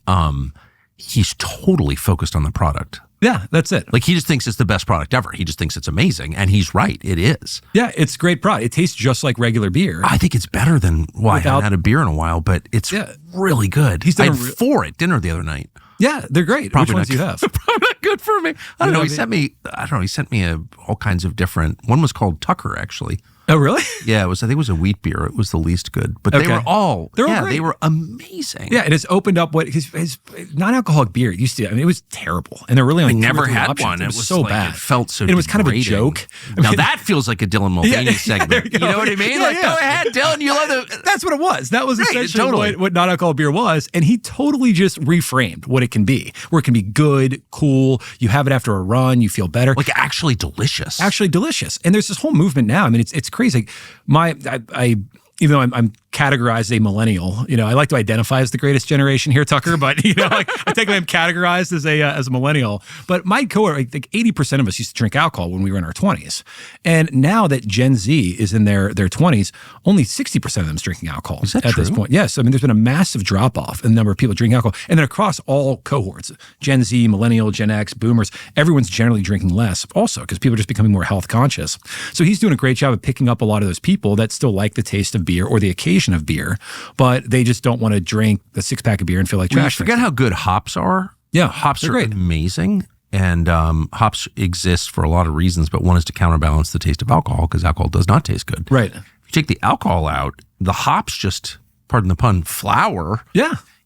he's totally focused on the product. Yeah, that's it. Like he just thinks it's the best product ever. He just thinks it's amazing, and he's right. It is. Yeah, it's great product. It tastes just like regular beer. I think it's better than. I haven't had a beer in a while, but it's really good. I had 4 at dinner the other night. Yeah, they're great. Probably Which ones not do you have? Probably not good for me. I don't know. He sent me. He sent me all kinds of different. One was called Tucker, actually. Oh, really? Yeah, I think it was a wheat beer. It was the least good, but they were all great. They were amazing. Yeah, it has opened up what his non-alcoholic beer used to. I mean, it was terrible, and they're really only never had options. one. It was so bad. It felt so. And it was kind of a joke. Now that feels like a Dylan Mulvaney segment. You know what I mean? Yeah, Go ahead, Dylan. You love it. That's what it was. That was essentially totally. what non-alcoholic beer was, and he totally just reframed what it can be. Where it can be good, cool. You have it after a run, you feel better. Like actually delicious. Actually delicious. And there's this whole movement now. I mean, it's crazy. I even though I'm categorized as a millennial, I like to identify as the greatest generation here, Tucker. But I technically I'm categorized as a millennial. But my cohort, I think 80% of us used to drink alcohol when we were in our 20s, and now that Gen Z is in their 20s, only 60% of them is drinking alcohol at this point. Yes, I mean there's been a massive drop off in the number of people drinking alcohol, and then across all cohorts, Gen Z, millennial, Gen X, boomers, everyone's generally drinking less. Also, because people are just becoming more health conscious. So he's doing a great job of picking up a lot of those people that still like the taste of beer or the occasion of beer, but they just don't want to drink a 6-pack of beer and feel like trash. You forget how good hops are. Yeah, hops are great. Amazing. And hops exist for a lot of reasons, but one is to counterbalance the taste of alcohol because alcohol does not taste good. Right. If you take the alcohol out, the hops just, pardon the pun, flower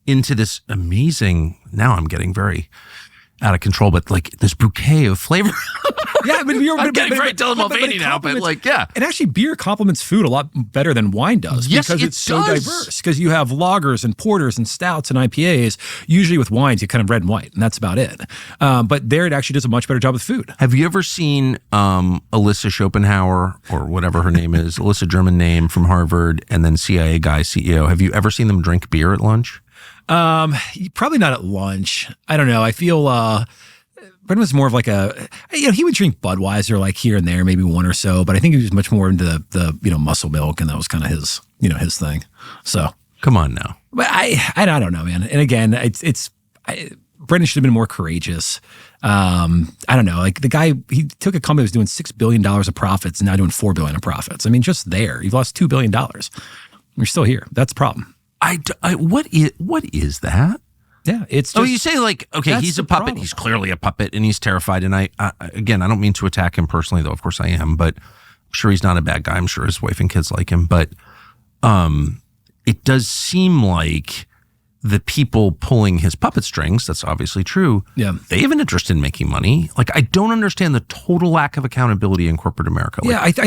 into this amazing, now I'm getting very out of control, but like this bouquet of flavor. Yeah, but I'm getting very Dylan Mulvaney now, but like, yeah. And actually, beer complements food a lot better than wine does because it's so diverse. Because you have lagers and porters and stouts and IPAs. Usually with wines, you kind of red and white, and that's about it. But there, it actually does a much better job with food. Have you ever seen Alyssa Schopenhauer, or whatever her name is, Alyssa, German name, from Harvard, and then CIA guy, CEO? Have you ever seen them drink beer at lunch? Probably not at lunch. I don't know. I feel Brendan was more of like he would drink Budweiser like here and there, maybe one or so, but I think he was much more into the muscle milk, and that was kind of his thing. So come on now. But I don't know, man. And again, Brendan should have been more courageous. I don't know. Like the guy, he took a company that was doing $6 billion of profits and now doing $4 billion of profits. I mean, just there, you've lost $2 billion. You're still here. That's a problem. What is that? Yeah, it's just, you say like, okay, he's a puppet. He's clearly a puppet, and he's terrified. And I again, I don't mean to attack him personally, though. Of course I am, but I'm sure he's not a bad guy. I'm sure his wife and kids like him. But it does seem like the people pulling his puppet strings, that's obviously true. Yeah. They have an interest in making money. Like, I don't understand the total lack of accountability in corporate America. Like,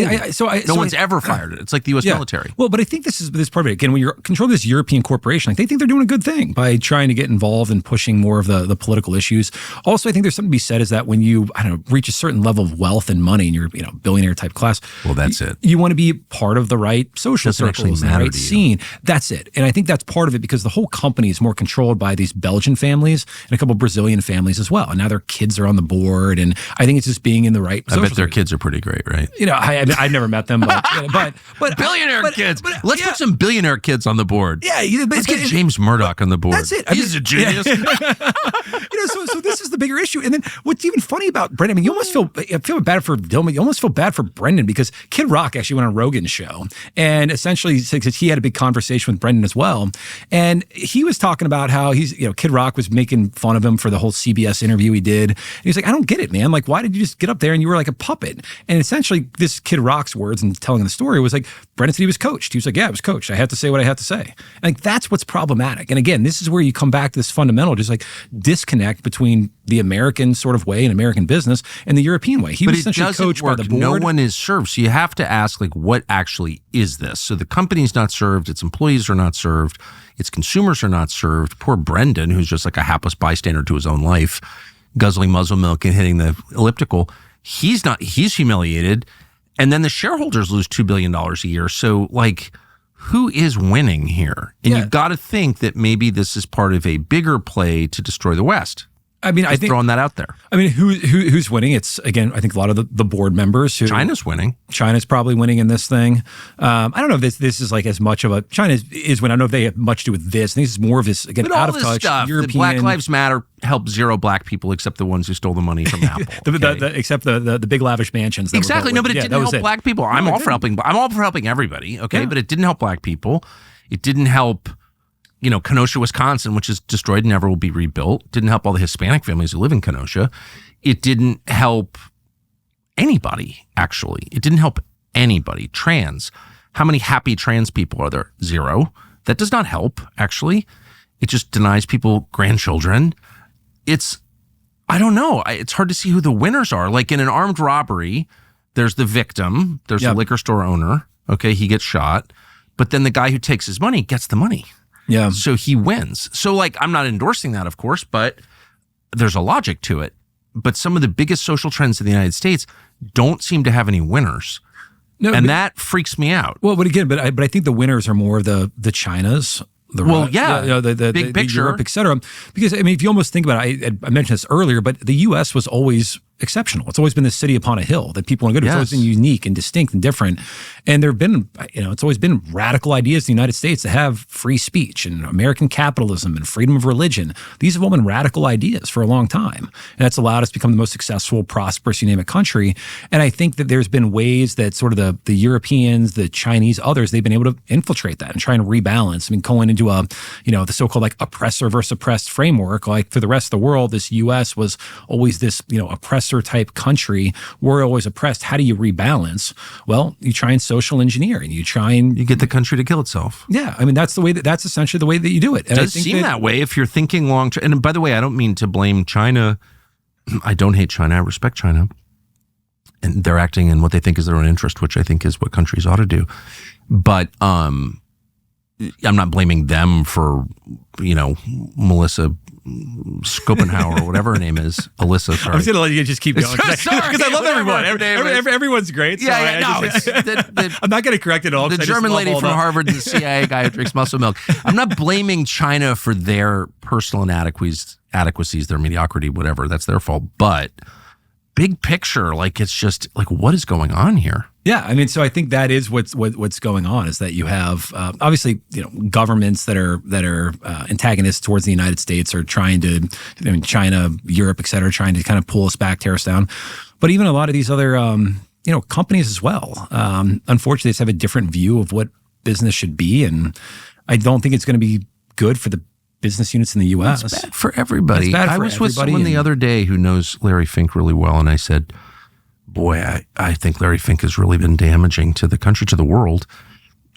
no one's ever fired it. It's like the U.S. military. Well, but I think this is part of it. Again, when you're controlling this European corporation, like, they think they're doing a good thing by trying to get involved and pushing more of the political issues. Also, I think there's something to be said is that when you, reach a certain level of wealth and money and you're, billionaire type class. Well, that's it. You want to be part of the right social circles and the right scene. That's it. And I think that's part of it because the whole company is more controlled by these Belgian families and a couple of Brazilian families as well. And now their kids are on the board. And I think it's just being in the right social. I bet their kids are pretty great, right? I've never met them, but billionaire kids. Let's put some billionaire kids on the board. Yeah, let's get James Murdoch on the board. That's it. He's a genius. So this is the bigger issue. And then what's even funny about Brendan, you almost feel bad for Dylan, you almost feel bad for Brendan because Kid Rock actually went on Rogan's show and essentially said he had a big conversation with Brendan as well. And he was talking about how Kid Rock was making fun of him for the whole CBS interview he did. And he's like, I don't get it, man. Like, why did you just get up there and you were like a puppet? And essentially this Kid Rock's words and telling the story was like, Brendan said he was coached. He was like, yeah, I was coached. I had to say what I had to say. And like, that's what's problematic. And again, this is where you come back to this fundamental, just like disconnect between the American sort of way and American business and the European way. He was essentially coached by the board. No one is served. So you have to ask, like, what actually is this? So the company's not served. Its employees are not served. Its consumers are not served. Poor Brendan, who's just like a hapless bystander to his own life, guzzling muzzle milk and hitting the elliptical. He's humiliated. And then the shareholders lose $2 billion a year. So, like, who is winning here? And you've got to think that maybe this is part of a bigger play to destroy the West. I mean, I think throwing that out there. I mean, who's winning? It's, again, I think a lot of the board members. China's winning. China's probably winning in this thing. I don't know if this is like as much of a China is winning. I don't know if they have much to do with this. I think this is more of this, again, out of touch stuff, European. The Black Lives Matter helped zero black people except the ones who stole the money from Apple. Except the big lavish mansions. Exactly. No, but it didn't help black people. I'm all for helping everybody. Okay, but it didn't help black people. It didn't help Kenosha, Wisconsin, which is destroyed and never will be rebuilt. Didn't help all the Hispanic families who live in Kenosha. It didn't help anybody, actually. It didn't help anybody. Trans. How many happy trans people are there? 0. That does not help, actually. It just denies people grandchildren. I don't know. It's hard to see who the winners are. Like in an armed robbery, there's the victim. There's the liquor store owner. Okay, he gets shot. But then the guy who takes his money gets the money. Yeah. So he wins. So like, I'm not endorsing that, of course, but there's a logic to it. But some of the biggest social trends in the United States don't seem to have any winners. No, and that freaks me out. Well, but again, but I think the winners are more the Chinas. The big picture, Europe, et cetera. Because I mean, if you almost think about it, I mentioned this earlier, but the U.S. was always exceptional. It's always been the city upon a hill that people want to go to. It's always been unique and distinct and different. And there have been, it's always been radical ideas in the United States to have free speech and American capitalism and freedom of religion. These have all been radical ideas for a long time. And that's allowed us to become the most successful, prosperous, you name it, country. And I think that there's been ways that sort of the Europeans, the Chinese, others, they've been able to infiltrate that and try and rebalance. I mean, going into the so-called like oppressor versus oppressed framework, like for the rest of the world, this U.S. was always this, oppressor type country. We're always oppressed. How do you rebalance? Well, you try and social engineer and you get the country to kill itself. Yeah. I mean, that's essentially the way that you do it. And it does seem that way if you're thinking long term. And by the way, I don't mean to blame China. I don't hate China. I respect China. And they're acting in what they think is their own interest, which I think is what countries ought to do. But I'm not blaming them for, Melissa Schopenhauer or whatever her name is. Alyssa, sorry. I'm just going to let you just keep going. Because I love everyone. Everyone's great. So I'm not going to correct it all. The German lady from Harvard and the CIA guy who drinks muscle milk. I'm not blaming China for their personal inadequacies, their mediocrity, whatever. That's their fault. But big picture, like it's just like, what is going on here? Yeah, I mean, so I think that is what's going on is that you have obviously governments that are antagonists towards the United States are trying to, China, Europe, et cetera, trying to kind of pull us back, tear us down. But even a lot of these other companies as well, unfortunately, just have a different view of what business should be, and I don't think it's going to be good for the business units in the U.S. It's bad for everybody. I was with someone the other day who knows Larry Fink really well, and I said, boy, I think Larry Fink has really been damaging to the country, to the world.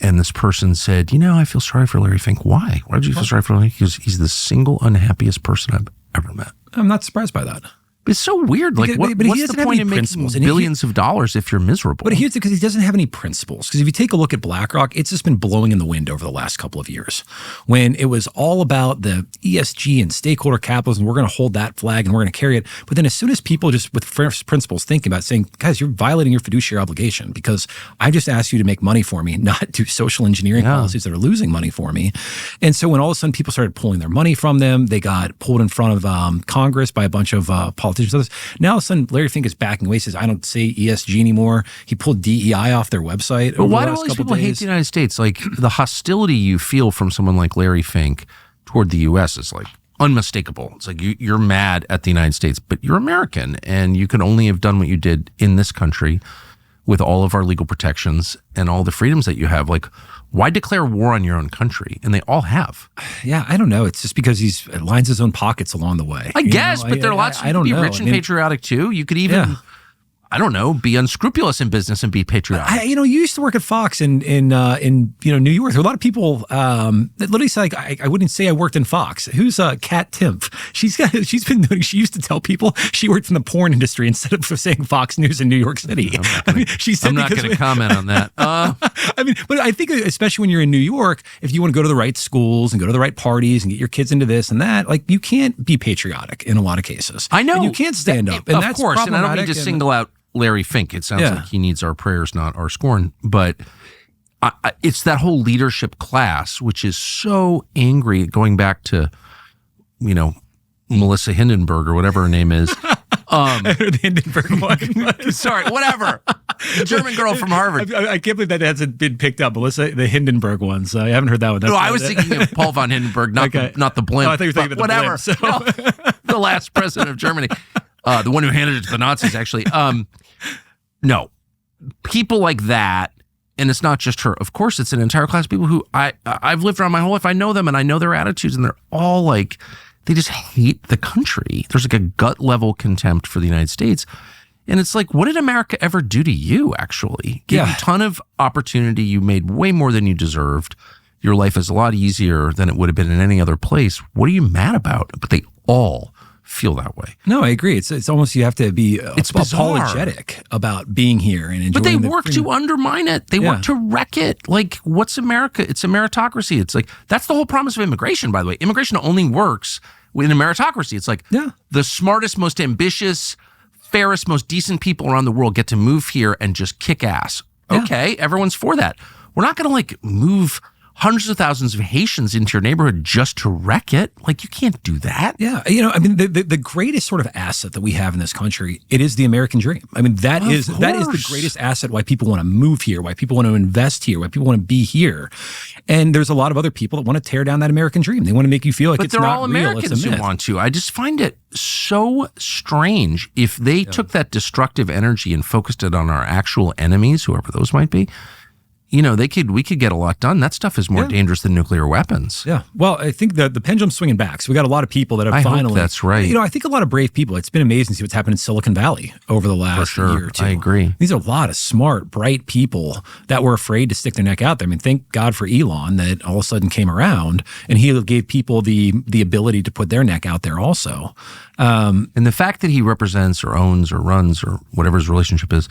And this person said, I feel sorry for Larry Fink. Why? Why did you feel sorry for Larry Fink? Because he's the single unhappiest person I've ever met. I'm not surprised by that. It's so weird. Like, what's the point of making billions of dollars if you're miserable? But here's because he doesn't have any principles. Because if you take a look at BlackRock, it's just been blowing in the wind over the last couple of years. When it was all about the ESG and stakeholder capitalism, we're going to hold that flag and we're going to carry it. But then as soon as people just with first principles thinking about saying, guys, you're violating your fiduciary obligation because I just asked you to make money for me, not do social engineering policies that are losing money for me. And so when all of a sudden people started pulling their money from them, they got pulled in front of Congress by a bunch of politicians. Now all of a sudden Larry Fink is backing away. He says, I don't say ESG anymore. He pulled DEI off their website. But why do all these people hate the United States? Like the hostility you feel from someone like Larry Fink toward the U.S. is like unmistakable. It's like you're mad at the United States, but you're American and you can only have done what you did in this country with all of our legal protections and all the freedoms that you have. Like, why declare war on your own country? And they all have. Yeah, I don't know. It's just because he lines his own pockets along the way. I guess, but there are lots of be rich and patriotic too. You could even, I don't know, be unscrupulous in business and be patriotic. You used to work at Fox in New York. There were a lot of people that literally say, like, I wouldn't say I worked in Fox. Who's Kat Timpf? She used to tell people she worked in the porn industry instead of saying Fox News in New York City. I'm not going to comment on that. But I think especially when you're in New York, if you want to go to the right schools and go to the right parties and get your kids into this and that, like you can't be patriotic in a lot of cases. I know. And you can't stand up. And of course, and I don't mean to single out Larry Fink. It sounds like he needs our prayers, not our scorn. But it's that whole leadership class, which is so angry, going back to, Melissa Hindenburg or whatever her name is. The Hindenburg one. Sorry, whatever. The German girl from Harvard. I can't believe that hasn't been picked up. Melissa, the Hindenburg ones. I haven't heard that one. No, I was thinking of Paul von Hindenburg, not the blimp. No, I thought you were thinking of the whatever. blimp. So. No, the last president of Germany. The one who handed it to the Nazis, actually. No. People like that and it's not just her. Of course, it's an entire class of people who I've lived around my whole life. I know them and I know their attitudes, and they're all like, they just hate the country. There's like a gut level contempt for the United States. And it's like, what did America ever do to you, actually? Gave you a ton of opportunity. You made way more than you deserved. Your life is a lot easier than it would have been in any other place. What are you mad about? But they all feel that way. No, I agree. It's almost, you have to be apologetic about being here and enjoying. But they work to undermine it. They work to wreck it. Like, what's America? It's a meritocracy. It's like, that's the whole promise of immigration, by the way. Immigration only works in a meritocracy. It's like the smartest, most ambitious, fairest, most decent people around the world get to move here and just kick ass. Okay, everyone's for that. We're not going to like move hundreds of thousands of Haitians into your neighborhood just to wreck it. Like, you can't do that. Yeah. You know, I mean, the greatest sort of asset that we have in this country, it is the American dream. I mean, that is the greatest asset, why people want to move here, why people want to invest here, why people want to be here. And there's a lot of other people that want to tear down that American dream. They want to make you feel like it's not real. But they're all Americans who want to. I just find it so strange if they took that destructive energy and focused it on our actual enemies, whoever those might be. You know, we could get a lot done. That stuff is more dangerous than nuclear weapons. Yeah. Well, I think the pendulum's swinging back. So we got a lot of people that have finally. Hope that's right. You know, I think a lot of brave people. It's been amazing to see what's happened in Silicon Valley over the last year or two. I agree. These are a lot of smart, bright people that were afraid to stick their neck out there. I mean, thank God for Elon that all of a sudden came around and he gave people the ability to put their neck out there also. And the fact that he represents or owns or runs or whatever his relationship is,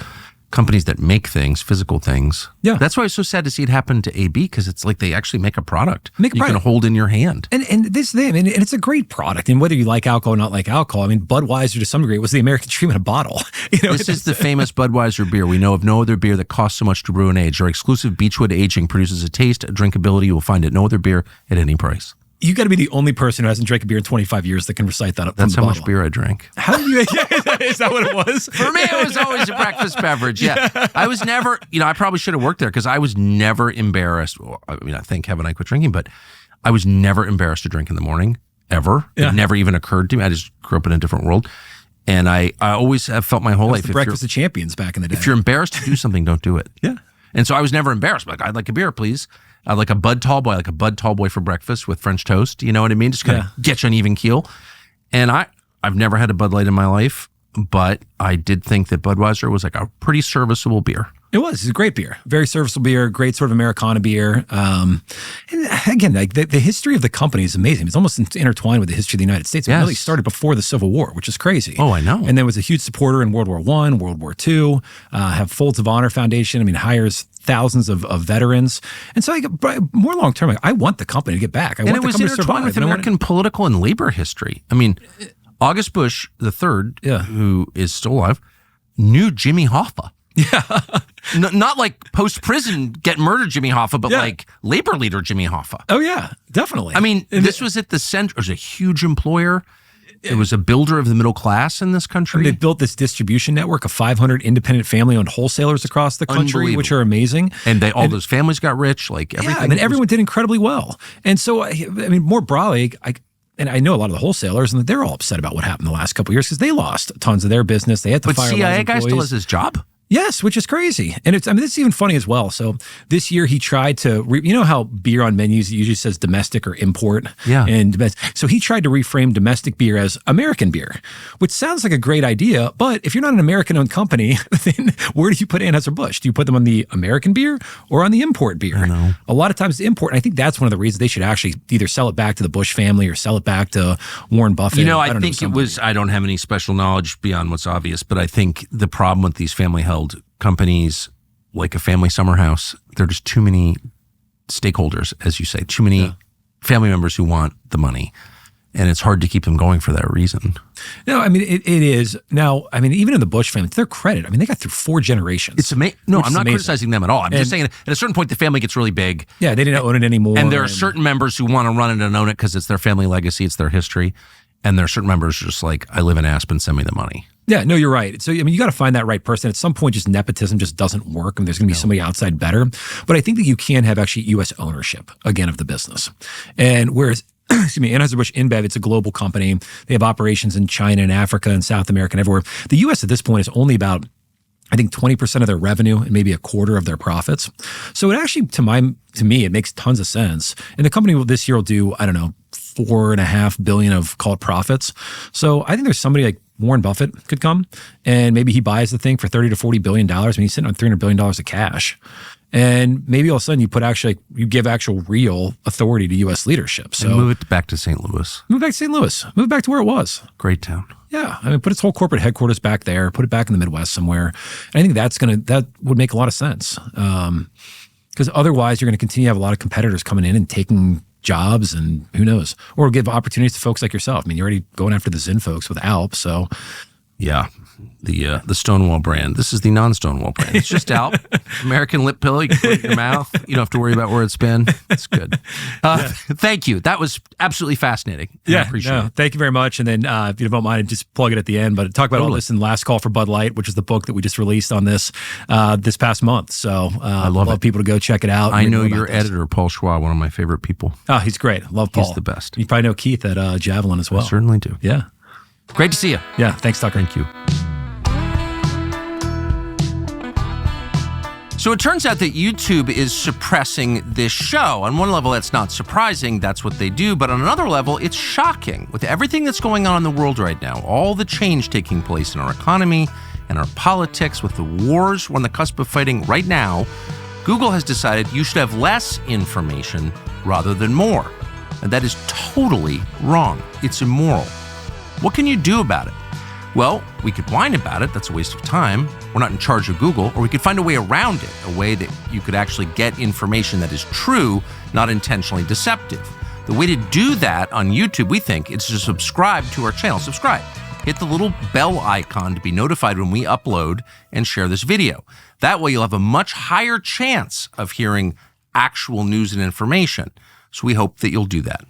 companies that make things, physical things. Yeah. That's why it's so sad to see it happen to AB, because it's like they actually make a product you can hold in your hand. And this thing, and it's a great product. And whether you like alcohol or not like alcohol, I mean, Budweiser to some degree was the American dream in a bottle. You know, this is the famous Budweiser beer. We know of no other beer that costs so much to brew and age. Our exclusive Beechwood aging produces a taste, a drinkability you will find at no other beer at any price. You got to be the only person who hasn't drank a beer in 25 years that can recite that. That's how much beer I drank. How do you? Is that what it was? For me, it was always a breakfast beverage. Yeah. I was never. You know, I probably should have worked there because I was never embarrassed. Well, I mean, I thank heaven I quit drinking, but I was never embarrassed to drink in the morning ever. Yeah. It never even occurred to me. I just grew up in a different world, and I always have felt my whole life. The breakfast of champions back in the day. If you're embarrassed to do something, don't do it. Yeah. And so I was never embarrassed. Like, I'd like a beer, please. Like a Bud Tall Boy, for breakfast with French toast. You know what I mean? Just kind of get you on even keel. And I've never had a Bud Light in my life, but I did think that Budweiser was like a pretty serviceable beer. It was. It's a great beer. Very serviceable beer, great sort of Americana beer. And again, like the history of the company is amazing. It's almost intertwined with the history of the United States. It really started before the Civil War, which is crazy. Oh, I know. And then was a huge supporter in World War I, World War II, have Folds of Honor Foundation. I mean, hires thousands of veterans. And so more long term, I want the company to get back. I want the company to survive. And it was intertwined with American political and labor history. I mean, August Bush III, who is still alive, knew Jimmy Hoffa. Yeah. Not like post-prison get murdered Jimmy Hoffa, but like labor leader Jimmy Hoffa. Oh, yeah, definitely. I mean, this was at the center. It was a huge employer. It was a builder of the middle class in this country. And they built this distribution network of 500 independent family-owned wholesalers across the country, which are amazing. And all those families got rich, like everything. Yeah, I mean, everyone did incredibly well. And so, I mean, more broadly, and I know a lot of the wholesalers, and they're all upset about what happened the last couple of years because they lost tons of their business. They had to fire a lot of employees. But CIA guy still has his job? Yes, which is crazy. And it's even funny as well. So this year he tried to, you know how beer on menus usually says domestic or import? Yeah. So he tried to reframe domestic beer as American beer, which sounds like a great idea. But if you're not an American-owned company, then where do you put Anheuser-Busch? Do you put them on the American beer or on the import beer? I know. A lot of times the import, and I think that's one of the reasons they should actually either sell it back to the Bush family or sell it back to Warren Buffett. You know, I think it was, I don't have any special knowledge beyond what's obvious, but I think the problem with these family-held companies like a family summer house, there are just too many stakeholders, as you say, too many family members who want the money. And it's hard to keep them going for that reason. No, I mean, it is. Now, I mean, even in the Bush family, to their credit, I mean, they got through 4 generations. It's amazing. No, I'm not criticizing them at all. I'm just saying at a certain point, the family gets really big. Yeah, they didn't own it anymore. And there are certain members who want to run it and own it because it's their family legacy, it's their history. And there are certain members just like, I live in Aspen, send me the money. Yeah, no, you're right. So, I mean, you got to find that right person. At some point, just nepotism just doesn't work, and there's going to be somebody outside better. But I think that you can have actually U.S. ownership, again, of the business. And whereas, excuse me, Anheuser-Busch InBev, it's a global company. They have operations in China and Africa and South America and everywhere. The U.S. at this point is only about I think 20% of their revenue and maybe a quarter of their profits. So it actually, to me, it makes tons of sense. And the company this year will do, I don't know, $4.5 billion of call it profits. So I think there's somebody like Warren Buffett could come and maybe he buys the thing for $30 to $40 billion. I mean, he's sitting on $300 billion of cash. And maybe all of a sudden you give actual real authority to U.S. leadership. So and move it back to St. Louis. Move back to St. Louis. Move back to where it was. Great town. Yeah. I mean, put its whole corporate headquarters back there, put it back in the Midwest somewhere. And I think that would make a lot of sense. Because otherwise you're going to continue to have a lot of competitors coming in and taking jobs and who knows, or give opportunities to folks like yourself. I mean, you're already going after the Zyn folks with Alp. So yeah. The Stonewall brand. This is the non-Stonewall brand. It's just Alp, American lip pillow. You can put it in your mouth. You don't have to worry about where it's been. It's good. Thank you. That was absolutely fascinating. I appreciate it. Thank you very much. And then if you don't mind, just plug it at the end. But talk about all this in Last Call for Bud Light, which is the book that we just released on this past month. So I love people to go check it out. I know your editor, Paul Schwa, one of my favorite people. Oh, he's great. Love Paul. He's the best. You probably know Keith at Javelin as well. I certainly do. Yeah. Great to see you. Yeah. Thanks, Tucker. Thank you. So it turns out that YouTube is suppressing this show. On one level, that's not surprising. That's what they do. But on another level, it's shocking. With everything that's going on in the world right now, all the change taking place in our economy and our politics, with the wars we're on the cusp of fighting right now, Google has decided you should have less information rather than more. And that is totally wrong. It's immoral. What can you do about it? Well, we could whine about it. That's a waste of time. We're not in charge of Google. Or we could find a way around it, a way that you could actually get information that is true, not intentionally deceptive. The way to do that on YouTube, we think, is to subscribe to our channel. Subscribe. Hit the little bell icon to be notified when we upload and share this video. That way you'll have a much higher chance of hearing actual news and information. So we hope that you'll do that.